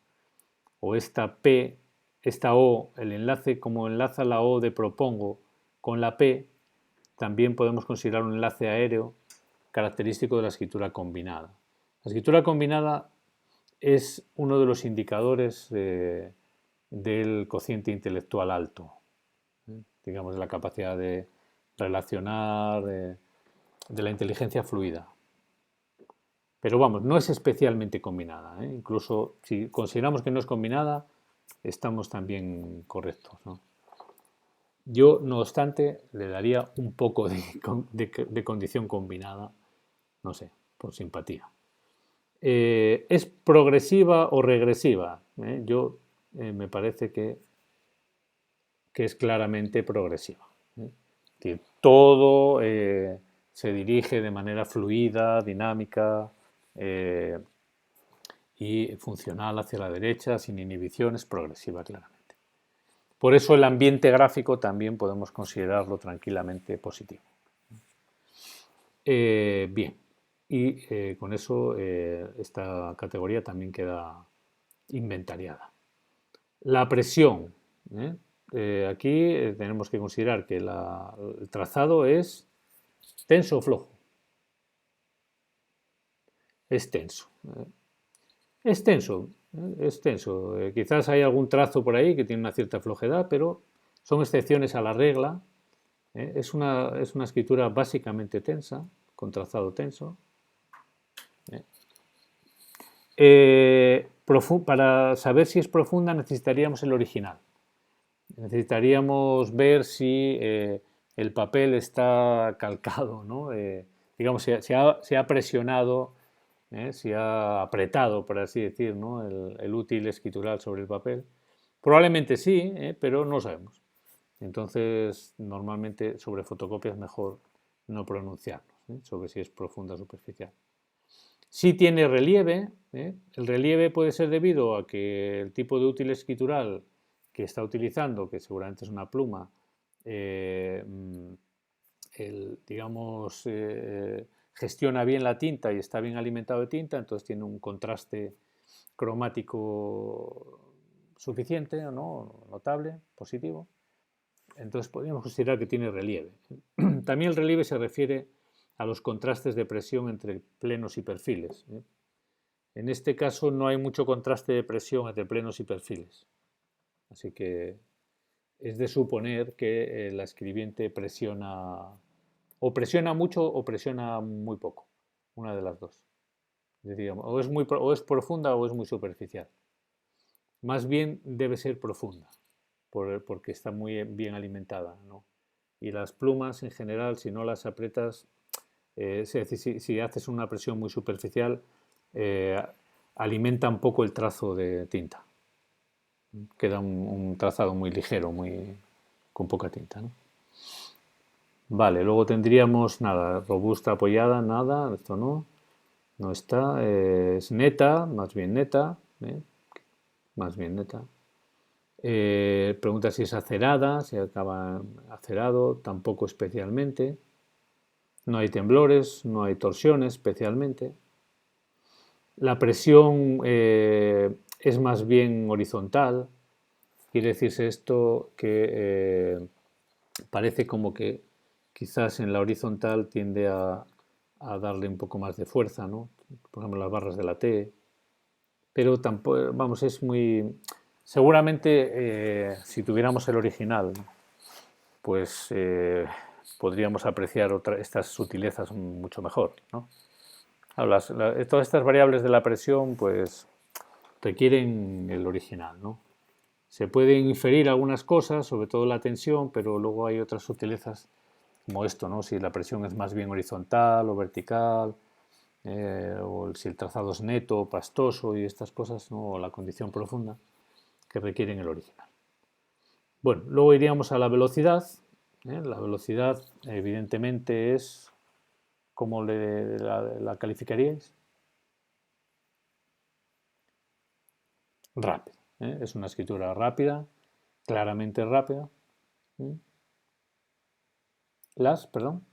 O esta P, esta O, el enlace como enlaza la O de propongo con la P, también podemos considerar un enlace aéreo característico de la escritura combinada. La escritura combinada es uno de los indicadores del cociente intelectual alto, digamos, de la capacidad de relacionar, de la inteligencia fluida. Pero vamos, no es especialmente combinada, ¿eh? Incluso si consideramos que no es combinada, estamos también correctos, ¿no? Yo, no obstante, le daría un poco de condición combinada, no sé, por simpatía. ¿Es progresiva o regresiva? Yo me parece que es claramente progresiva. Que todo se dirige de manera fluida, dinámica y funcional hacia la derecha, sin inhibiciones, progresiva claramente. Por eso el ambiente gráfico también podemos considerarlo tranquilamente positivo. Bien, y con eso esta categoría también queda inventariada. La presión. Aquí tenemos que considerar que el trazado es tenso o flojo. Es tenso. Es tenso. Es tenso. Quizás hay algún trazo por ahí que tiene una cierta flojedad, pero son excepciones a la regla. Es una escritura básicamente tensa, con trazado tenso. Para saber si es profunda necesitaríamos el original. Necesitaríamos ver si el papel está calcado, ¿no? Digamos, si ha presionado, si ha apretado, por así decir, ¿no? el útil escritural sobre el papel. Probablemente sí, pero no sabemos. Entonces, normalmente sobre fotocopia es mejor no pronunciarnos sobre si es profunda o superficial. Si tiene relieve, el relieve puede ser debido a que el tipo de útil escritural que está utilizando, que seguramente es una pluma, digamos, gestiona bien la tinta y está bien alimentado de tinta, entonces tiene un contraste cromático suficiente, ¿no? Notable, positivo. Entonces podríamos considerar que tiene relieve. También el relieve se refiere a los contrastes de presión entre plenos y perfiles. En este caso no hay mucho contraste de presión entre plenos y perfiles. Así que es de suponer que la escribiente presiona mucho o presiona muy poco. Una de las dos. Diríamos, o es profunda o es muy superficial. Más bien debe ser profunda, porque está muy bien alimentada, ¿no? Y las plumas en general, si no las aprietas, es decir, si haces una presión muy superficial, eh, alimenta un poco el trazo de tinta. Queda un trazado muy ligero, con poca tinta, ¿no? Vale, luego tendríamos nada, robusta apoyada, nada, esto no está, es neta, más bien neta. Pregunta si es acerada, si acaba acerado, tampoco especialmente. No hay temblores, no hay torsiones especialmente. La presión es más bien horizontal. Quiere decirse esto que parece como que quizás en la horizontal tiende a darle un poco más de fuerza, ¿no? Por ejemplo, las barras de la T. Pero tampoco, vamos, es muy... Seguramente si tuviéramos el original, pues podríamos apreciar estas sutilezas mucho mejor, ¿no? Todas estas variables de la presión, pues requieren el original, ¿no? Se pueden inferir algunas cosas, sobre todo la tensión, pero luego hay otras sutilezas como esto, ¿no? Si la presión es más bien horizontal o vertical, o si el trazado es neto, pastoso y estas cosas, ¿no? O la condición profunda que requieren el original. Bueno, luego iríamos a la velocidad. La velocidad, evidentemente, es... ¿Cómo la calificaríais? Rápida. Es una escritura rápida, claramente rápida. ¿Mm? Perdón.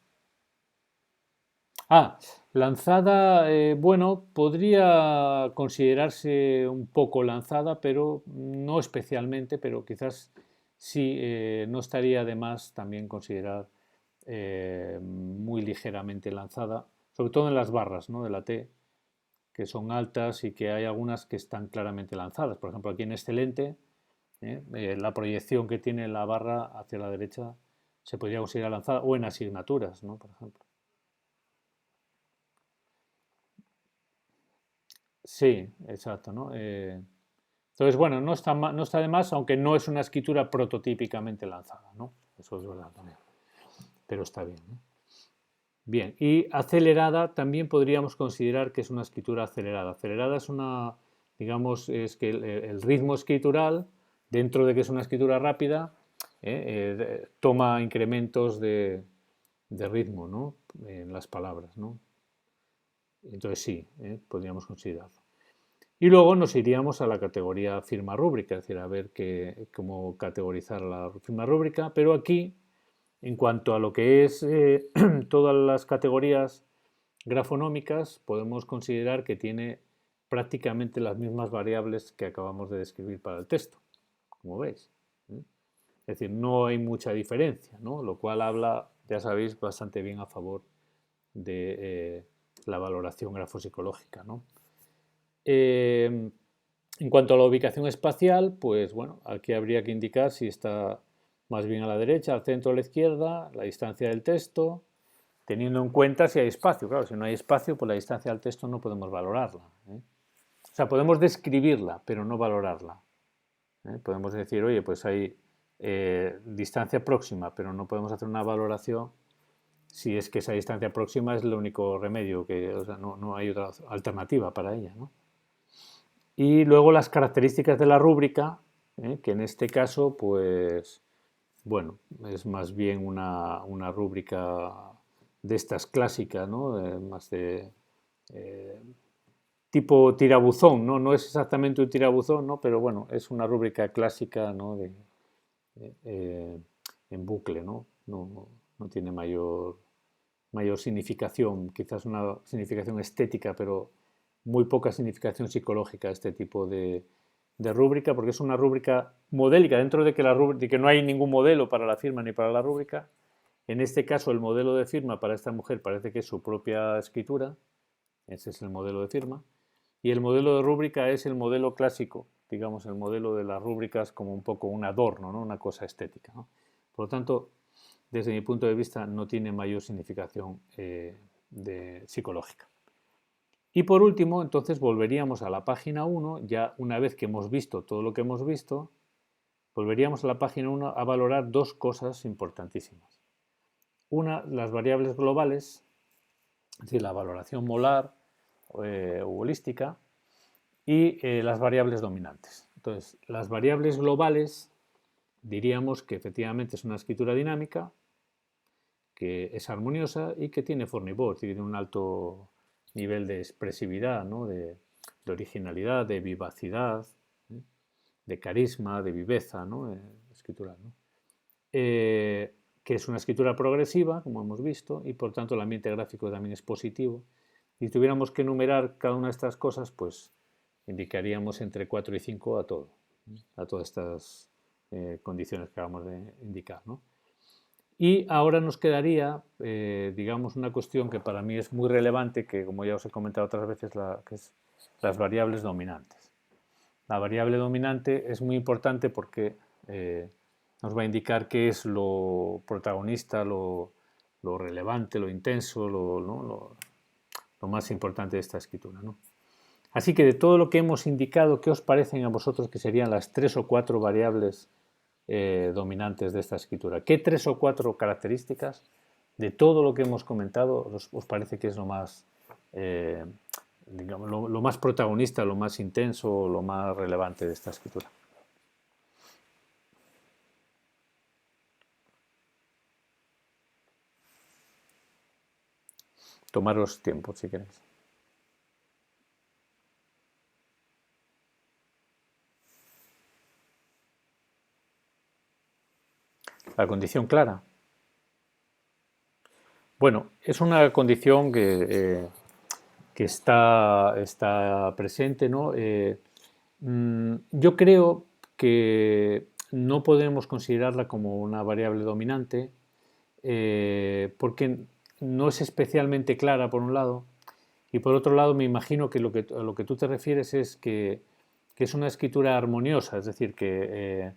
Lanzada, bueno, podría considerarse un poco lanzada, pero no especialmente, pero quizás sí, no estaría de más también considerar muy ligeramente lanzada, sobre todo en las barras, ¿no? De la T, que son altas y que hay algunas que están claramente lanzadas. Por ejemplo, aquí en excelente, la proyección que tiene la barra hacia la derecha se podría considerar lanzada, o en asignaturas, ¿no? Por ejemplo. Sí, exacto, ¿no? Entonces, bueno, no está de más, aunque no es una escritura prototípicamente lanzada, ¿no? Eso es verdad también, pero está bien, ¿no? Bien, y acelerada también podríamos considerar que es una escritura acelerada. Acelerada es una, digamos, es que el ritmo escritural, dentro de que es una escritura rápida, toma incrementos de ritmo, ¿no? En las palabras, ¿no? Entonces sí, podríamos considerarlo. Y luego nos iríamos a la categoría firma rúbrica, es decir, a ver cómo categorizar la firma rúbrica, pero aquí, en cuanto a lo que es todas las categorías grafonómicas, podemos considerar que tiene prácticamente las mismas variables que acabamos de describir para el texto, como veis. Es decir, no hay mucha diferencia, ¿no? Lo cual habla, ya sabéis, bastante bien a favor de la valoración grafopsicológica, ¿no? En cuanto a la ubicación espacial, pues bueno, aquí habría que indicar si está más bien a la derecha, al centro o a la izquierda, la distancia del texto, teniendo en cuenta si hay espacio. Claro, si no hay espacio, pues la distancia del texto no podemos valorarla. O sea, podemos describirla, pero no valorarla. Podemos decir, oye, pues hay distancia próxima, pero no podemos hacer una valoración si es que esa distancia próxima es el único remedio, o sea, no hay otra alternativa para ella, ¿no? Y luego las características de la rúbrica, que en este caso, pues, bueno, es más bien una rúbrica de estas clásicas, ¿no? Más de tipo tirabuzón, ¿no? No es exactamente un tirabuzón, ¿no? Pero bueno, es una rúbrica clásica, ¿no? Eh, en bucle, ¿no? No tiene mayor significación, quizás una significación estética, pero muy poca significación psicológica este tipo de rúbrica, porque es una rúbrica modélica, dentro de de que no hay ningún modelo para la firma ni para la rúbrica. En este caso, el modelo de firma para esta mujer parece que es su propia escritura, ese es el modelo de firma, y el modelo de rúbrica es el modelo clásico, digamos, el modelo de las rúbricas como un poco un adorno, ¿no? Una cosa estética, ¿no? Por lo tanto, desde mi punto de vista, no tiene mayor significación psicológica. Y por último, entonces volveríamos a la página 1, ya una vez que hemos visto todo lo que hemos visto, volveríamos a la página 1 a valorar dos cosas importantísimas. Una, las variables globales, es decir, la valoración molar u holística, y las variables dominantes. Entonces, las variables globales diríamos que efectivamente es una escritura dinámica, que es armoniosa y que tiene Fornivore, tiene un alto nivel de expresividad, ¿no? de originalidad, de vivacidad, ¿eh? De carisma, de viveza, ¿no? Escritural, ¿no? Que es una escritura progresiva, como hemos visto, y por tanto el ambiente gráfico también es positivo. Y si tuviéramos que enumerar cada una de estas cosas, pues indicaríamos entre 4 y 5 a todo, a todas estas condiciones que acabamos de indicar, ¿no? Y ahora nos quedaría, digamos, una cuestión que para mí es muy relevante, que como ya os he comentado otras veces, que es las variables dominantes. La variable dominante es muy importante porque nos va a indicar qué es lo protagonista, lo relevante, lo intenso, ¿no? lo más importante de esta escritura, ¿no? Así que de todo lo que hemos indicado, ¿qué os parecen a vosotros que serían las 3 o 4 variables dominantes de esta escritura? ¿Qué 3 o 4 características de todo lo que hemos comentado os parece que es lo más, digamos, lo más protagonista, lo más intenso, lo más relevante de esta escritura? Tomaros tiempo si queréis. La condición clara. Bueno, es una condición que está presente, ¿no? Yo creo que no podemos considerarla como una variable dominante porque no es especialmente clara, por un lado, y por otro lado me imagino que a lo que tú te refieres es que es una escritura armoniosa, es decir, que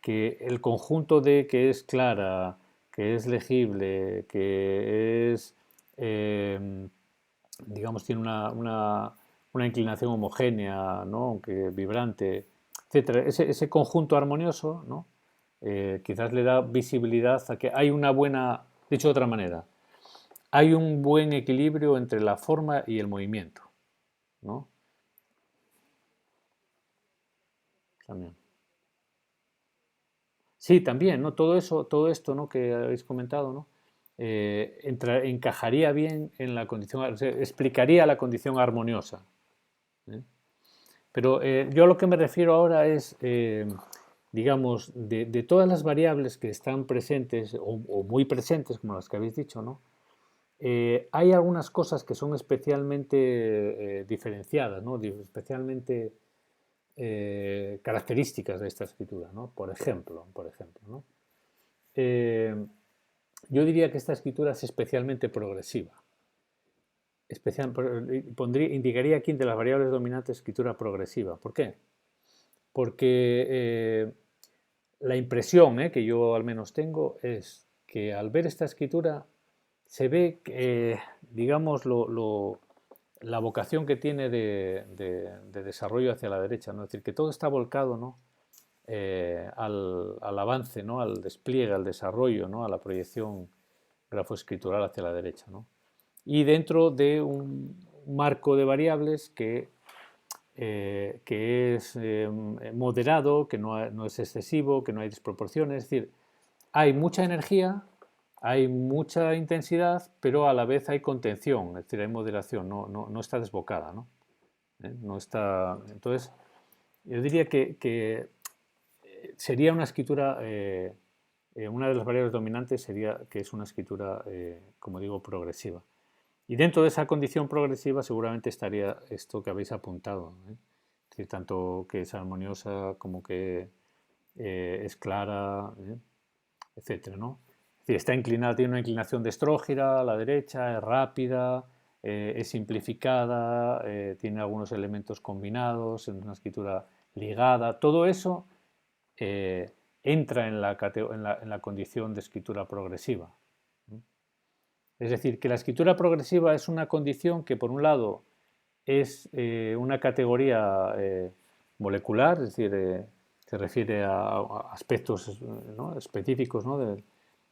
el conjunto de que es clara, que es legible, que es, digamos, tiene una inclinación homogénea, ¿no? Aunque vibrante, etcétera. Ese conjunto armonioso, ¿no? Quizás le da visibilidad a que hay una buena, dicho de otra manera, hay un buen equilibrio entre la forma y el movimiento, ¿no? También. Sí, también, ¿no? Todo eso, todo esto, ¿no? que habéis comentado, ¿no? Encajaría bien en la condición, o sea, explicaría la condición armoniosa. ¿Eh? Pero yo a lo que me refiero ahora es, digamos, de todas las variables que están presentes o muy presentes, como las que habéis dicho, ¿no? Hay algunas cosas que son especialmente diferenciadas, ¿no? Especialmente características de esta escritura, ¿no? Por ejemplo, ¿no? Eh, yo diría que esta escritura es especialmente progresiva. Indicaría aquí entre las variables dominantes escritura progresiva. ¿Por qué? Porque la impresión que yo al menos tengo es que al ver esta escritura se ve, digamos, la vocación que tiene de desarrollo hacia la derecha, ¿no? Es decir, que todo está volcado, ¿no? al avance, ¿no? Al despliegue, al desarrollo, ¿no? A la proyección grafoescritural hacia la derecha, ¿no? Y dentro de un marco de variables que es moderado, que no es excesivo, que no hay desproporciones, es decir, hay mucha energía, hay mucha intensidad, pero a la vez hay contención, es decir, hay moderación, no está desbocada, ¿no? No está, entonces, yo diría que sería una escritura, una de las variables dominantes sería que es una escritura, como digo, progresiva. Y dentro de esa condición progresiva seguramente estaría esto que habéis apuntado, ¿eh? Es decir, tanto que es armoniosa como que es clara, etcétera, ¿no? Es decir, está inclinada, tiene una inclinación de estrógira a la derecha, es rápida, es simplificada, tiene algunos elementos combinados, es una escritura ligada. Todo eso eh, entra en la condición de escritura progresiva. Es decir, que la escritura progresiva es una condición que, por un lado, es una categoría molecular, es decir, se refiere a aspectos, ¿no?, específicos, ¿no?, de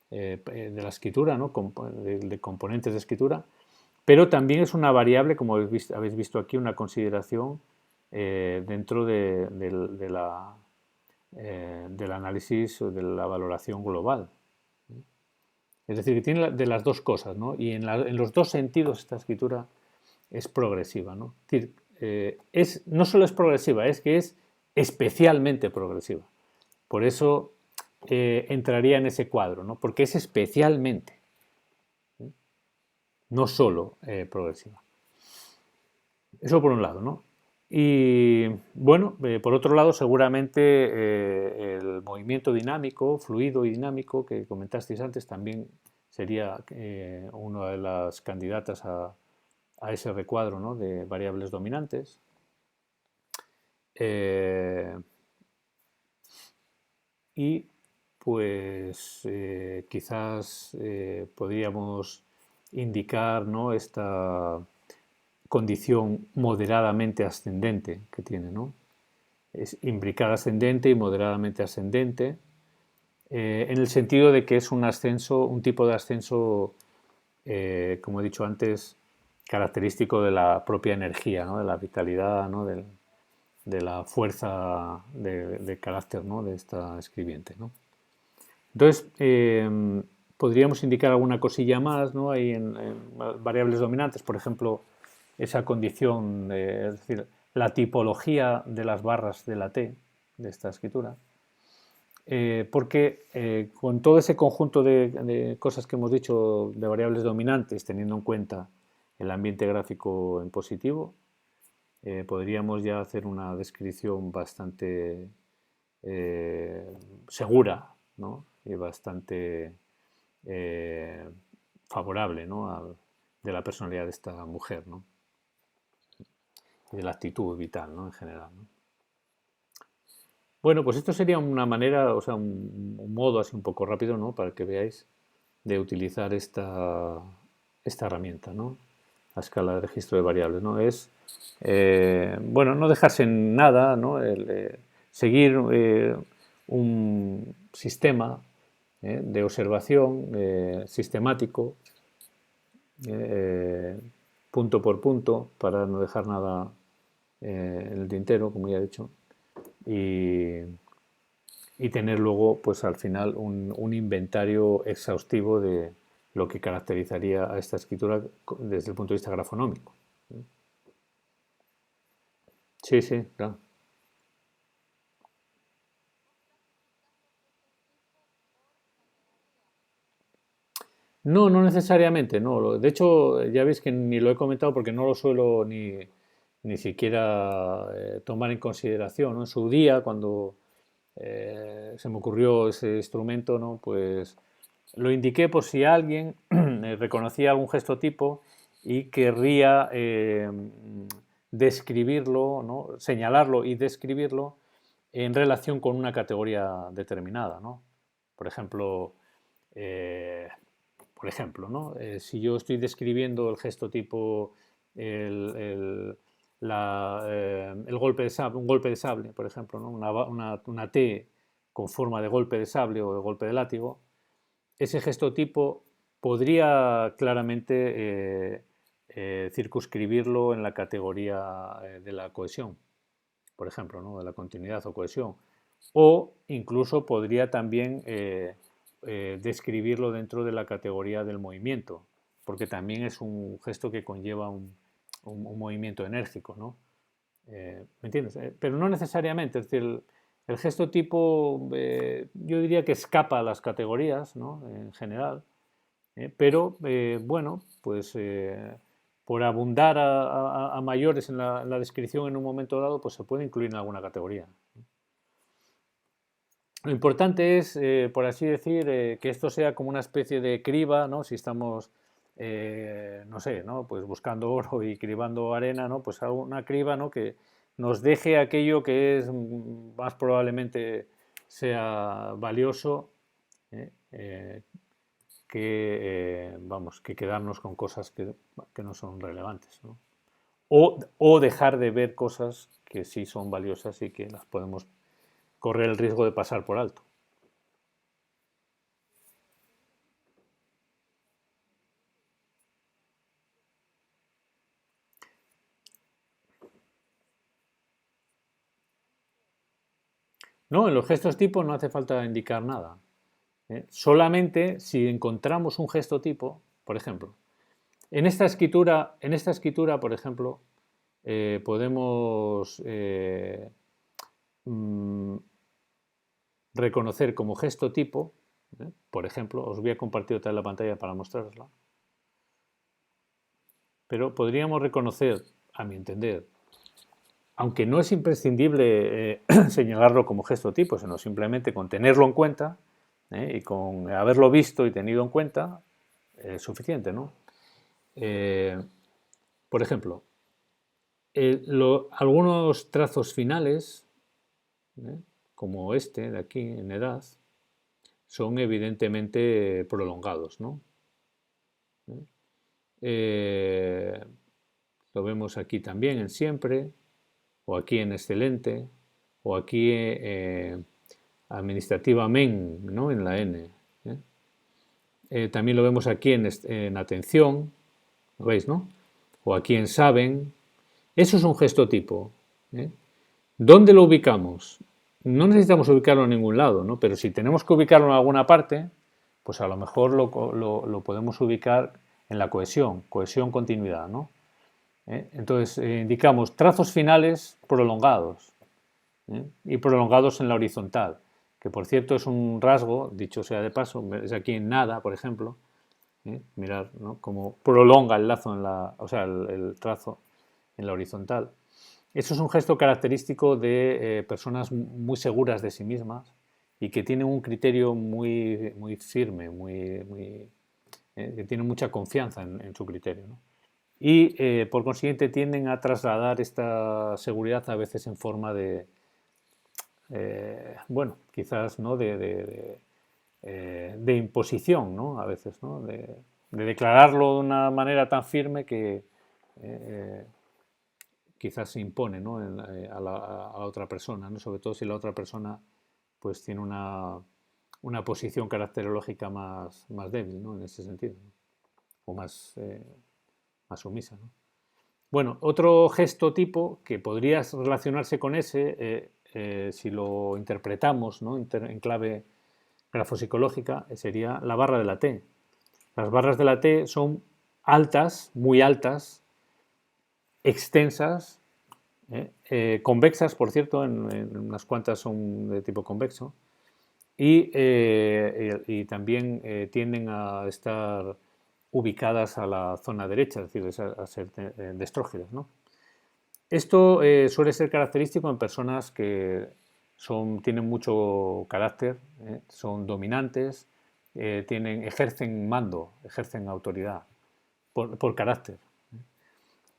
la escritura, ¿no?, de componentes de escritura, pero también es una variable, como habéis visto aquí, una consideración dentro del análisis o de la valoración global. Es decir, que tiene de las dos cosas, ¿no? Y en los dos sentidos esta escritura es progresiva, ¿no? Es decir, no solo es progresiva, es que es especialmente progresiva. Por eso entraría en ese cuadro, ¿no? Porque es especialmente, no solo progresiva. Eso por un lado, ¿no? Y bueno, por otro lado, seguramente el movimiento dinámico, fluido y dinámico que comentasteis antes también sería una de las candidatas a ese recuadro, ¿no?, de variables dominantes. Y pues quizás podríamos indicar, ¿no?, esta condición moderadamente ascendente que tiene, ¿no? Es imbricada ascendente y moderadamente ascendente, en el sentido de que es un ascenso, un tipo de ascenso, como he dicho antes, característico de la propia energía, ¿no?, de la vitalidad, ¿no?, de la fuerza de carácter, ¿no?, de esta escribiente, ¿no? Entonces, podríamos indicar alguna cosilla más, ¿no?, ahí en variables dominantes, por ejemplo, esa condición, es decir, la tipología de las barras de la T de esta escritura, porque con todo ese conjunto de cosas que hemos dicho de variables dominantes, teniendo en cuenta el ambiente gráfico en positivo, podríamos ya hacer una descripción bastante segura, ¿no?, y bastante favorable, ¿no?, de la personalidad de esta mujer, ¿no?, y de la actitud vital, ¿no?, en general, ¿no? Bueno, pues esto sería una manera, o sea, un modo así un poco rápido, ¿no?, para que veáis, de utilizar esta herramienta, ¿no?, la escala de registro de variables, ¿no? Es, bueno, no dejarse en nada, ¿no?, seguir un sistema de observación sistemático, eh, punto por punto, para no dejar nada en el tintero, como ya he dicho, y, y tener luego, pues al final, un inventario exhaustivo de lo que caracterizaría a esta escritura desde el punto de vista grafonómico. Sí, sí, claro. No, no necesariamente, no. De hecho, ya veis que ni lo he comentado porque no lo suelo ni siquiera tomar en consideración, ¿no? En su día, cuando se me ocurrió ese instrumento, ¿no?, pues lo indiqué por si alguien reconocía algún gesto tipo y querría describirlo, ¿no?, señalarlo y describirlo en relación con una categoría determinada, ¿no? Por ejemplo, eh, ¿no?, si yo estoy describiendo el gesto tipo, el, el- el golpe de sable, un golpe de sable, por ejemplo, ¿no?, una T con forma de golpe de sable o de golpe de látigo, ese gesto tipo podría claramente circunscribirlo en la categoría de la cohesión, por ejemplo, ¿no?, de la continuidad o cohesión. O incluso podría también describirlo dentro de la categoría del movimiento, porque también es un gesto que conlleva un movimiento enérgico, ¿no? ¿Me entiendes? Pero no necesariamente, es decir, el gesto tipo yo diría que escapa a las categorías, ¿no? En general, pero bueno, pues por abundar a mayores en la descripción en un momento dado, pues se puede incluir en alguna categoría. Lo importante es, por así decir, que esto sea como una especie de criba, ¿no? Si estamos, no sé, ¿no? Pues buscando oro y cribando arena, ¿no? Pues una criba, ¿no? Que nos deje aquello que es más probablemente sea valioso, ¿eh? Vamos, que quedarnos con cosas que no son relevantes, ¿no? O dejar de ver cosas que sí son valiosas y que las podemos correr el riesgo de pasar por alto. No, en los gestos tipo no hace falta indicar nada. Solamente si encontramos un gesto tipo, por ejemplo, en esta escritura, por ejemplo, podemos mm, reconocer como gesto tipo, por ejemplo, os voy a compartir otra vez la pantalla para mostrarosla, pero podríamos reconocer, a mi entender, aunque no es imprescindible señalarlo como gesto tipo, sino simplemente con tenerlo en cuenta y con haberlo visto y tenido en cuenta, es suficiente, ¿no? Eh, por ejemplo, algunos trazos finales, ¿eh? Como este de aquí en edad, son evidentemente prolongados, ¿no? Eh, lo vemos aquí también en siempre, o aquí en excelente, o aquí administrativamente, ¿no? En la N. ¿eh? También lo vemos aquí en atención, ¿lo veis, no? O aquí en saben. Eso es un gesto tipo. ¿eh? ¿Dónde lo ubicamos? No necesitamos ubicarlo en ningún lado, ¿no? Pero si tenemos que ubicarlo en alguna parte, pues a lo mejor lo podemos ubicar en la cohesión, continuidad, ¿no? Entonces, indicamos trazos finales prolongados y prolongados en la horizontal, que por cierto es un rasgo, dicho sea de paso, es aquí en nada, por ejemplo, mirar, ¿no? Cómo prolonga el lazo o sea, el trazo en la horizontal. Eso es un gesto característico de personas muy seguras de sí mismas y que tienen un criterio muy firme, que tienen mucha confianza en su criterio, ¿no? Y por consiguiente tienden a trasladar esta seguridad a veces en forma bueno, quizás ¿no? de imposición, ¿no? A veces, ¿no? De declararlo de una manera tan firme que eh, quizás se impone, ¿no? a la otra persona, ¿no? Sobre todo si la otra persona pues tiene una posición caracterológica más débil, ¿no? En ese sentido, ¿no? O más sumisa, ¿no? Bueno, otro gesto tipo que podría relacionarse con ese, si lo interpretamos, ¿no? En clave grafopsicológica, sería la barra de la T. Las barras de la T son altas, muy altas, extensas, convexas, por cierto, en unas cuantas son de tipo convexo, y también tienden a estar ubicadas a la zona derecha, es decir, a ser destrógidas, ¿no? Esto suele ser característico en personas que tienen mucho carácter, son dominantes, ejercen mando, ejercen autoridad por carácter.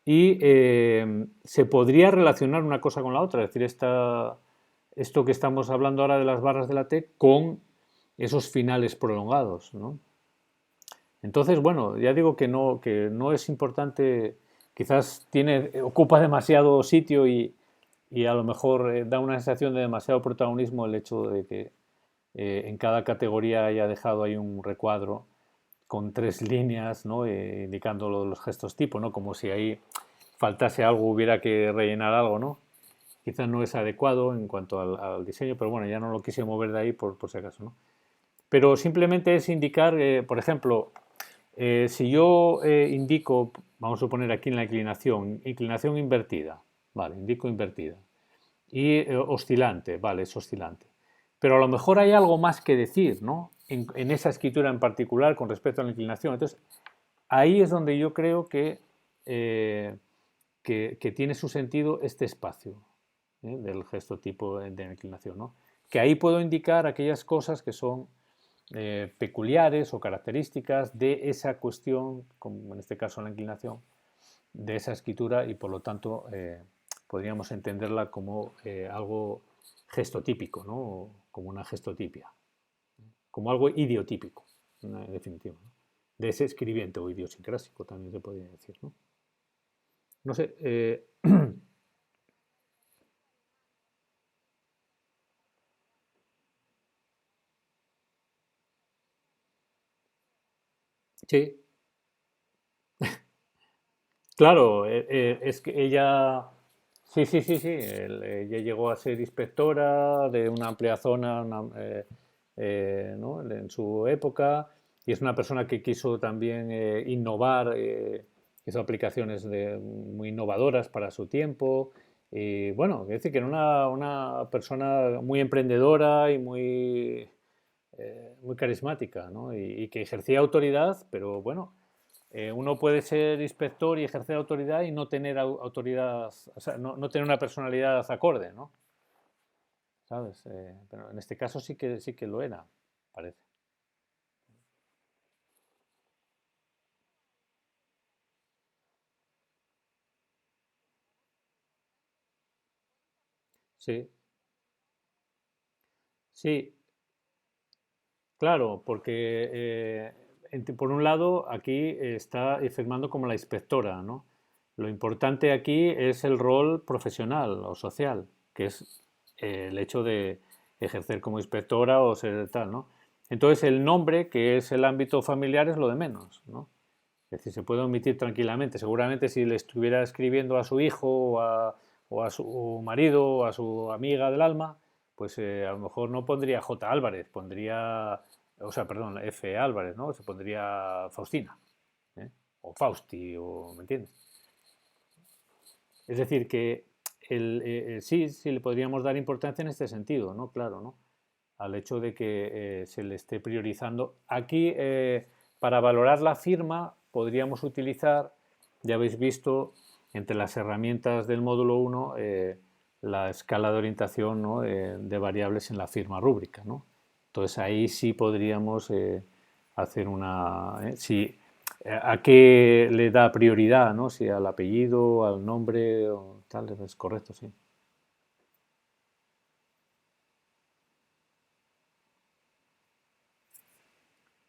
Y se podría relacionar una cosa con la otra, es decir, esto que estamos hablando ahora de las barras de la T con esos finales prolongados, ¿no? Entonces, bueno, ya digo que no es importante, quizás ocupa demasiado sitio y a lo mejor da una sensación de demasiado protagonismo el hecho de que en cada categoría haya dejado ahí un recuadro con 3 líneas, ¿no? Indicando los gestos tipo, ¿no? Como si ahí faltase algo, hubiera que rellenar algo, ¿no? Quizás no es adecuado en cuanto al diseño, pero bueno, ya no lo quise mover de ahí por si acaso, ¿no? Pero simplemente es indicar, por ejemplo, si yo indico, vamos a poner aquí en la inclinación invertida, Vale, indico invertida. Y oscilante, vale, es oscilante. Pero a lo mejor hay algo más que decir, ¿no? En esa escritura en particular con respecto a la inclinación. Entonces, ahí es donde yo creo eh, que tiene su sentido este espacio, del gesto tipo de inclinación, ¿no? Que ahí puedo indicar aquellas cosas que son peculiares o características de esa cuestión, como en este caso la inclinación, de esa escritura y por lo tanto podríamos entenderla como algo gestotípico, ¿no? Como una gestotipia, como algo idiotípico, en definitiva, ¿no? De ese escribiente o idiosincrásico también se podría decir, ¿no? No sé, sí, claro, es que ella, sí, sí, sí, sí, ella llegó a ser inspectora de una amplia zona ¿no? En su época y es una persona que quiso también innovar, hizo aplicaciones muy innovadoras para su tiempo y bueno, es decir que era una persona muy emprendedora y muy carismática, ¿no? Y que ejercía autoridad, pero bueno, uno puede ser inspector y ejercer autoridad y no tener autoridad, o sea, no tener una personalidad acorde, ¿no? ¿Sabes? Pero en este caso sí que lo era, parece. Sí, sí, claro, porque por un lado aquí está firmando como la inspectora, ¿no? Lo importante aquí es el rol profesional o social, que es el hecho de ejercer como inspectora o ser tal, ¿no? Entonces el nombre, que es el ámbito familiar, es lo de menos, ¿no? Es decir, se puede omitir tranquilamente. Seguramente si le estuviera escribiendo a su hijo o a su marido o a su amiga del alma, pues a lo mejor no pondría J. Álvarez, pondría, o sea, perdón, F. Álvarez, ¿no? Se pondría Faustina, ¿eh? O Fausti, o, ¿me entiendes? Es decir, que sí, sí le podríamos dar importancia en este sentido, ¿no? Claro, ¿no? Al hecho de que se le esté priorizando. Aquí, para valorar la firma, podríamos utilizar, ya habéis visto, entre las herramientas del módulo 1, la escala de orientación, ¿no? De variables en la firma rúbrica, ¿no? Entonces ahí sí podríamos hacer si, a qué le da prioridad, ¿no? Si al apellido, al nombre, o tal, es correcto, sí.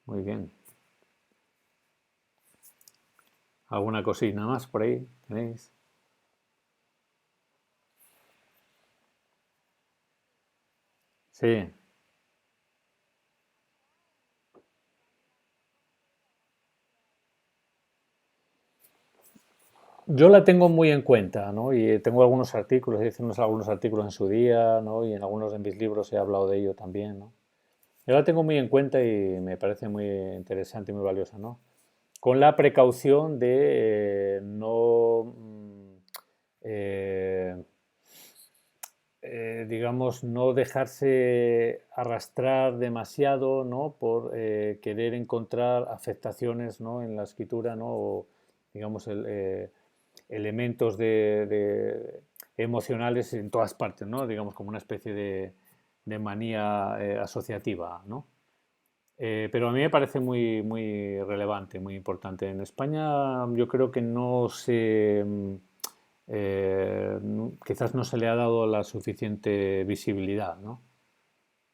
Muy bien. ¿Alguna cosita más por ahí tenéis? Sí, yo la tengo muy en cuenta, ¿no? Y tengo algunos artículos, hice algunos artículos en su día, ¿no? Y en algunos de mis libros he hablado de ello también, ¿no? Yo la tengo muy en cuenta y me parece muy interesante y muy valiosa, ¿no? Con la precaución de no, eh, digamos, no dejarse arrastrar demasiado, ¿no? Por querer encontrar afectaciones, ¿no? En la escritura, ¿no? O, digamos, elementos emocionales en todas partes, ¿no? Digamos, como una especie de manía asociativa, ¿no? Pero a mí me parece muy relevante, muy importante. En España yo creo que no se, quizás no se le ha dado la suficiente visibilidad, ¿no?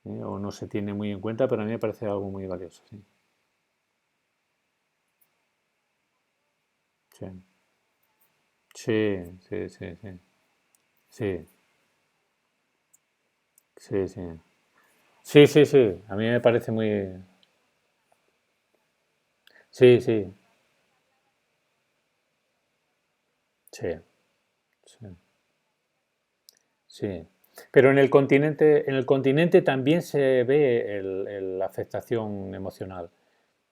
O no se tiene muy en cuenta, pero a mí me parece algo muy valioso, sí. Sí, sí, sí, sí, sí. Sí, sí, sí. Sí, sí, sí. A mí me parece muy... Sí, sí, sí, sí. Sí, pero en el continente también se ve la afectación emocional,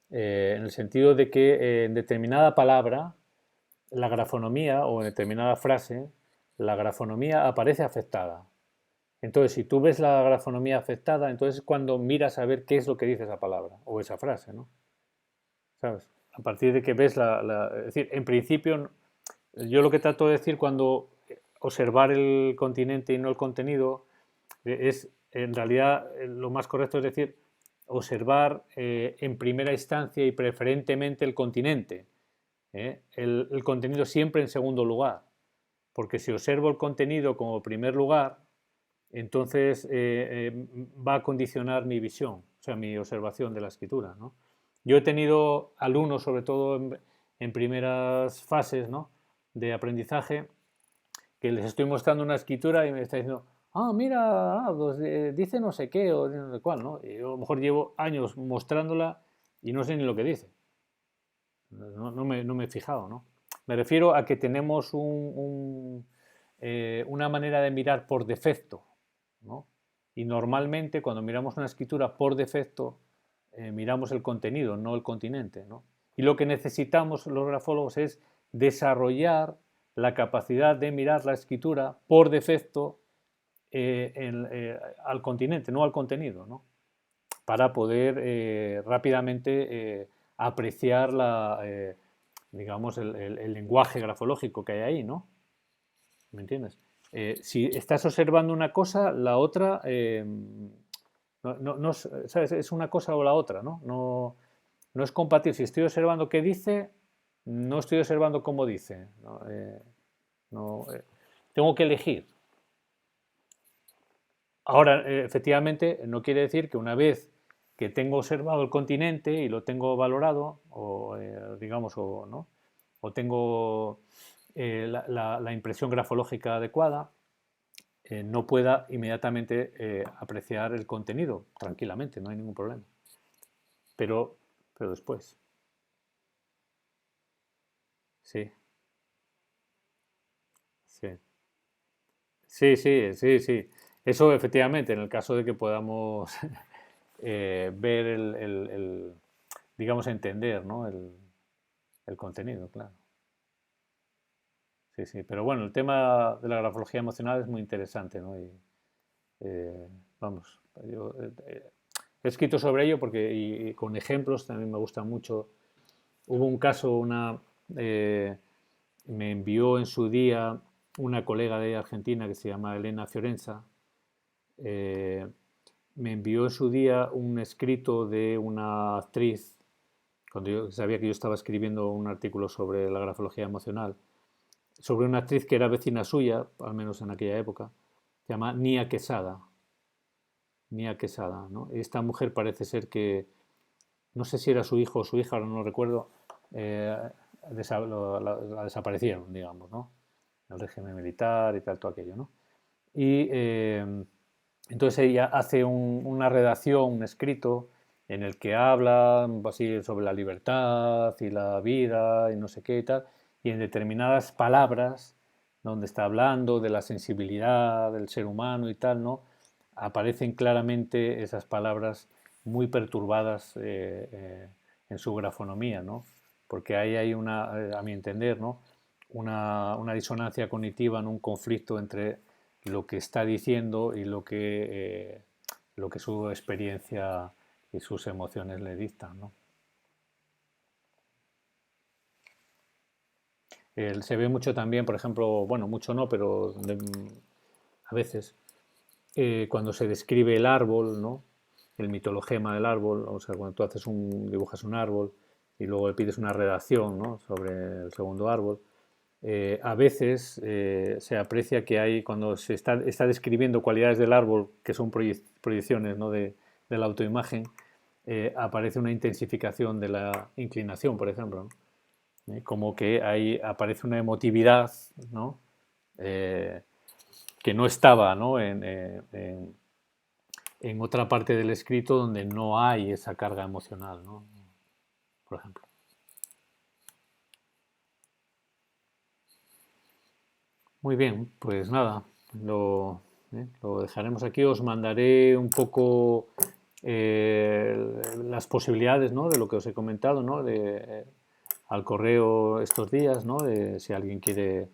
en el sentido de que en determinada palabra, la grafonomía o en determinada frase la grafonomía aparece afectada. Entonces, si tú ves la grafonomía afectada, entonces es cuando miras a ver qué es lo que dice esa palabra o esa frase, ¿no? ¿Sabes? A partir de que ves es decir, en principio, yo lo que trato de decir cuando observar el continente y no el contenido es, en realidad, lo más correcto es decir, observar en primera instancia y preferentemente el continente, el contenido siempre en segundo lugar, porque si observo el contenido como primer lugar, entonces va a condicionar mi visión, o sea, mi observación de la escritura, ¿no? Yo he tenido alumnos, sobre todo en primeras fases, ¿no?, de aprendizaje, que les estoy mostrando una escritura y me está diciendo, ah, mira, pues, dice no sé qué o no sé cuál, ¿no? Y yo a lo mejor llevo años mostrándola y no sé ni lo que dice. No me he fijado, ¿no? Me refiero a que tenemos una manera de mirar por defecto, ¿no? Y normalmente cuando miramos una escritura por defecto, miramos el contenido, no el continente, ¿no? Y lo que necesitamos los grafólogos es desarrollar la capacidad de mirar la escritura por defecto al continente, no al contenido, ¿no? Para poder rápidamente apreciar digamos, el lenguaje grafológico que hay ahí, ¿no? ¿Me entiendes? Si estás observando una cosa, la otra, ¿sabes? Es una cosa o la otra, ¿no? No es compatible. Si estoy observando qué dice, no estoy observando cómo dice, ¿no? No, tengo que elegir. Ahora, efectivamente, no quiere decir que una vez que tengo observado el continente y lo tengo valorado, o digamos, ¿no?, o tengo la impresión grafológica adecuada, no pueda inmediatamente apreciar el contenido tranquilamente, no hay ningún problema. Pero después, sí, sí. Sí, sí, sí, sí. Eso efectivamente, en el caso de que podamos ver digamos, entender, ¿no?, el contenido, claro. Sí, sí. Pero bueno, el tema de la grafología emocional es muy interesante, ¿no? Y, eh, vamos, yo he escrito sobre ello porque, y con ejemplos también me gusta mucho. Hubo un caso, eh, me envió en su día una colega de Argentina que se llama Elena Fiorenza, eh, me envió en su día un escrito de una actriz, cuando yo sabía que yo estaba escribiendo un artículo sobre la grafología emocional, sobre una actriz que era vecina suya, al menos en aquella época, se llama Nia Quesada. Nia Quesada, ¿no? Esta mujer parece ser que, no sé si era su hijo o su hija, ahora no lo recuerdo, eh, la desaparecieron, digamos, ¿no? El régimen militar y tal, todo aquello, ¿no? Y entonces ella hace una redacción, un escrito, en el que habla así sobre la libertad y la vida y no sé qué y tal, y en determinadas palabras, donde está hablando de la sensibilidad del ser humano y tal, ¿no? Aparecen claramente esas palabras muy perturbadas en su grafonomía, ¿no? Porque ahí hay a mi entender, ¿no?, una disonancia cognitiva, en un conflicto entre lo que está diciendo y lo que su experiencia y sus emociones le dictan, ¿no? Se ve mucho también, por ejemplo, bueno, mucho no, pero a veces, cuando se describe el árbol, ¿no?, el mitologema del árbol, o sea, cuando tú dibujas un árbol y luego le pides una redacción, ¿no?, sobre el segundo árbol, a veces se aprecia que hay, cuando se está describiendo cualidades del árbol, que son proyecciones, ¿no?, de la autoimagen, aparece una intensificación de la inclinación, por ejemplo, ¿no? Como que ahí aparece una emotividad, ¿no?, Eh, que no estaba, ¿no?, en otra parte del escrito donde no hay esa carga emocional, ¿no?, por ejemplo. Muy bien, pues nada, lo dejaremos aquí. Os mandaré un poco las posibilidades, ¿no?, de lo que os he comentado, ¿no?, al correo estos días, ¿no?, de si alguien quiere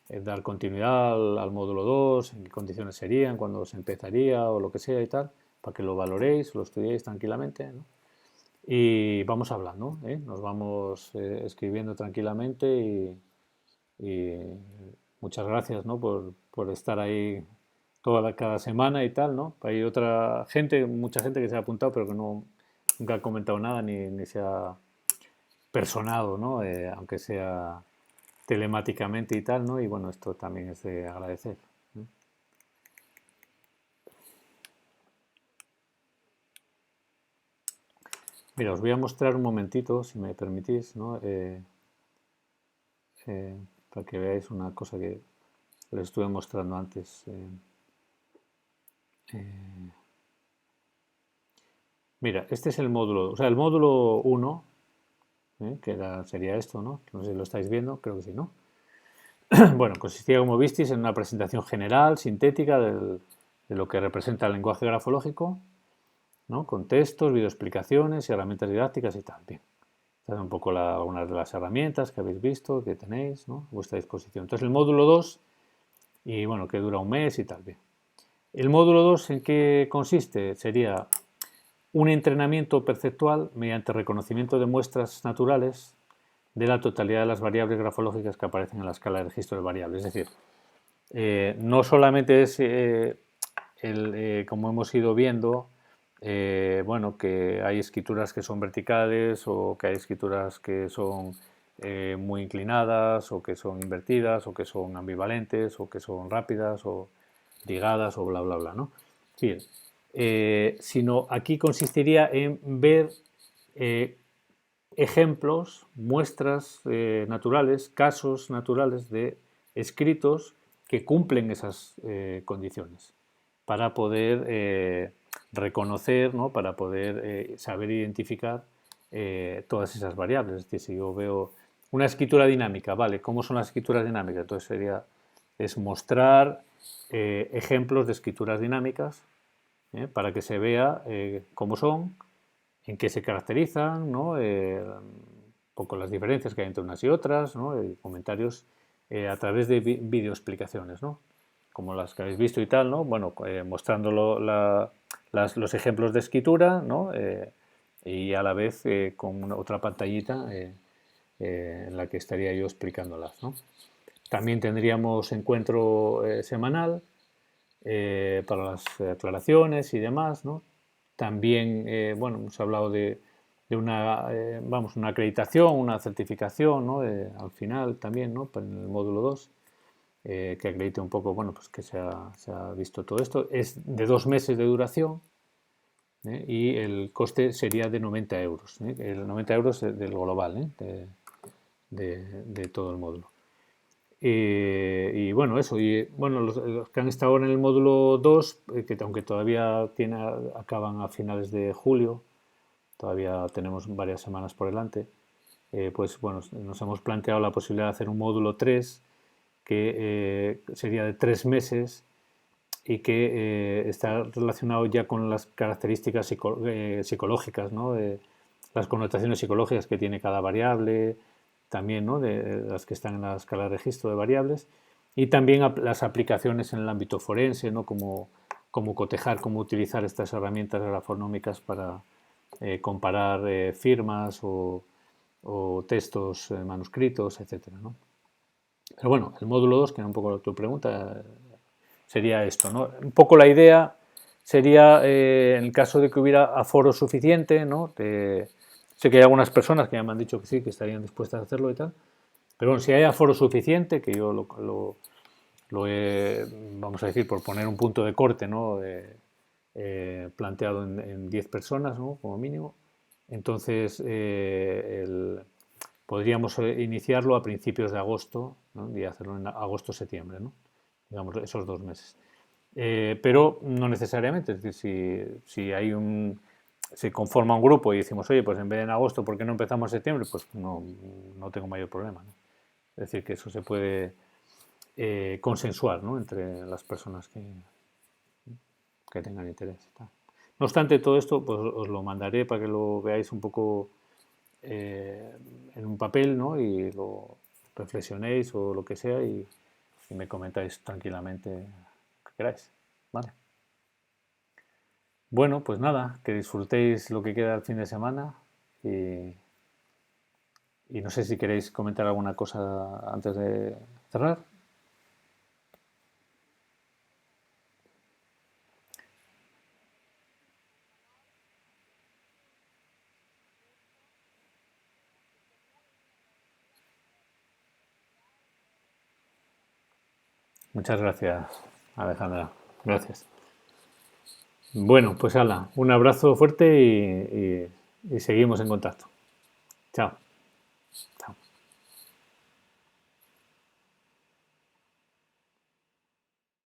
dar continuidad al módulo 2, en qué condiciones serían, cuándo se empezaría o lo que sea y tal, para que lo valoréis, lo estudiéis tranquilamente, ¿no? Y vamos hablando, ¿eh? Nos vamos escribiendo tranquilamente y muchas gracias, ¿no? por estar ahí cada semana y tal, ¿no? Hay otra gente, mucha gente que se ha apuntado, pero que no, nunca ha comentado nada ni se ha personado, ¿no? Aunque sea telemáticamente y tal, ¿no? Y bueno, esto también es de agradecer, ¿no? Mira, os voy a mostrar un momentito, si me permitís, ¿no? Para que veáis una cosa que les estuve mostrando antes. Eh, Mira, este es el módulo, o sea, el módulo 1, sería esto, ¿no? No sé si lo estáis viendo, creo que sí, ¿no? Bueno, consistía, como visteis, en una presentación general, sintética, de lo que representa el lenguaje grafológico, ¿no? Con textos, videoexplicaciones y herramientas didácticas y tal. Bien, estas son un poco algunas de las herramientas que habéis visto, que tenéis, ¿no? A vuestra disposición. Entonces, el módulo 2, y bueno, que dura un mes y tal. Bien. El módulo 2, ¿en qué consiste? Sería un entrenamiento perceptual mediante reconocimiento de muestras naturales de la totalidad de las variables grafológicas que aparecen en la escala de registro de variables. Es decir, no solamente es, como hemos ido viendo, bueno, que hay escrituras que son verticales o que hay escrituras que son muy inclinadas o que son invertidas o que son ambivalentes o que son rápidas o ligadas o bla, bla, bla, ¿no? Sí, sino aquí consistiría en ver ejemplos, muestras naturales, casos naturales de escritos que cumplen esas condiciones para poder reconocer, ¿no? Para poder saber identificar todas esas variables. Es decir, si yo veo una escritura dinámica, ¿vale? ¿Cómo son las escrituras dinámicas? Entonces es mostrar ejemplos de escrituras dinámicas para que se vea cómo son, en qué se caracterizan, ¿no? Un poco las diferencias que hay entre unas y otras, ¿no? Comentarios a través de videoexplicaciones, ¿no? Como las que habéis visto y tal, ¿no? Bueno, mostrando los ejemplos de escritura, ¿no? Y a la vez con otra pantallita en la que estaría yo explicándolas, ¿no? También tendríamos encuentro semanal para las aclaraciones y demás, ¿no? También, bueno, hemos hablado de una, vamos, una acreditación, una certificación, ¿no? Al final también, ¿no? En el módulo 2, que acredite un poco, bueno, pues que se ha visto todo esto. Es de 2 meses de duración, y el coste sería de 90 euros, el 90 euros del global, de todo el módulo. Y bueno, eso. Y bueno, los que han estado en el módulo 2 que aunque todavía acaban a finales de julio, todavía tenemos varias semanas por delante, pues bueno, nos hemos planteado la posibilidad de hacer un módulo 3 que sería de 3 meses y que está relacionado ya con las características psicológicas, ¿no? Las connotaciones psicológicas que tiene cada variable, también, ¿no? De las que están en la escala de registro de variables, y también las aplicaciones en el ámbito forense, ¿no? Cómo cotejar, cómo utilizar estas herramientas grafonómicas para comparar firmas o textos manuscritos, etcétera, ¿no? Pero bueno, el módulo 2, que era un poco tu pregunta, sería esto, ¿no? Un poco la idea sería, en el caso de que hubiera aforo suficiente, ¿no? Sé que hay algunas personas que ya me han dicho que sí, que estarían dispuestas a hacerlo y tal, pero bueno, si hay aforo suficiente, que yo lo he, vamos a decir, por poner un punto de corte, ¿no? Planteado en 10 personas, ¿no? Como mínimo, entonces podríamos iniciarlo a principios de agosto, ¿no? Y hacerlo en agosto-septiembre, ¿no? Digamos, esos 2 meses. Pero no necesariamente, es decir, si hay se conforma un grupo y decimos, oye, pues en vez de en agosto, ¿por qué no empezamos en septiembre? Pues no tengo mayor problema, ¿no? Es decir, que eso se puede consensuar, ¿no? Entre las personas que tengan interés. No obstante, todo esto pues, os lo mandaré para que lo veáis un poco en un papel, ¿no? Y lo reflexionéis o lo que sea y me comentáis tranquilamente lo que queráis. ¿Vale? Bueno, pues nada, que disfrutéis lo que queda del fin de semana y, y no sé si queréis comentar alguna cosa antes de cerrar. Muchas gracias, Alejandra. Gracias. Bueno, pues hala, un abrazo fuerte y seguimos en contacto. Chao. Chao.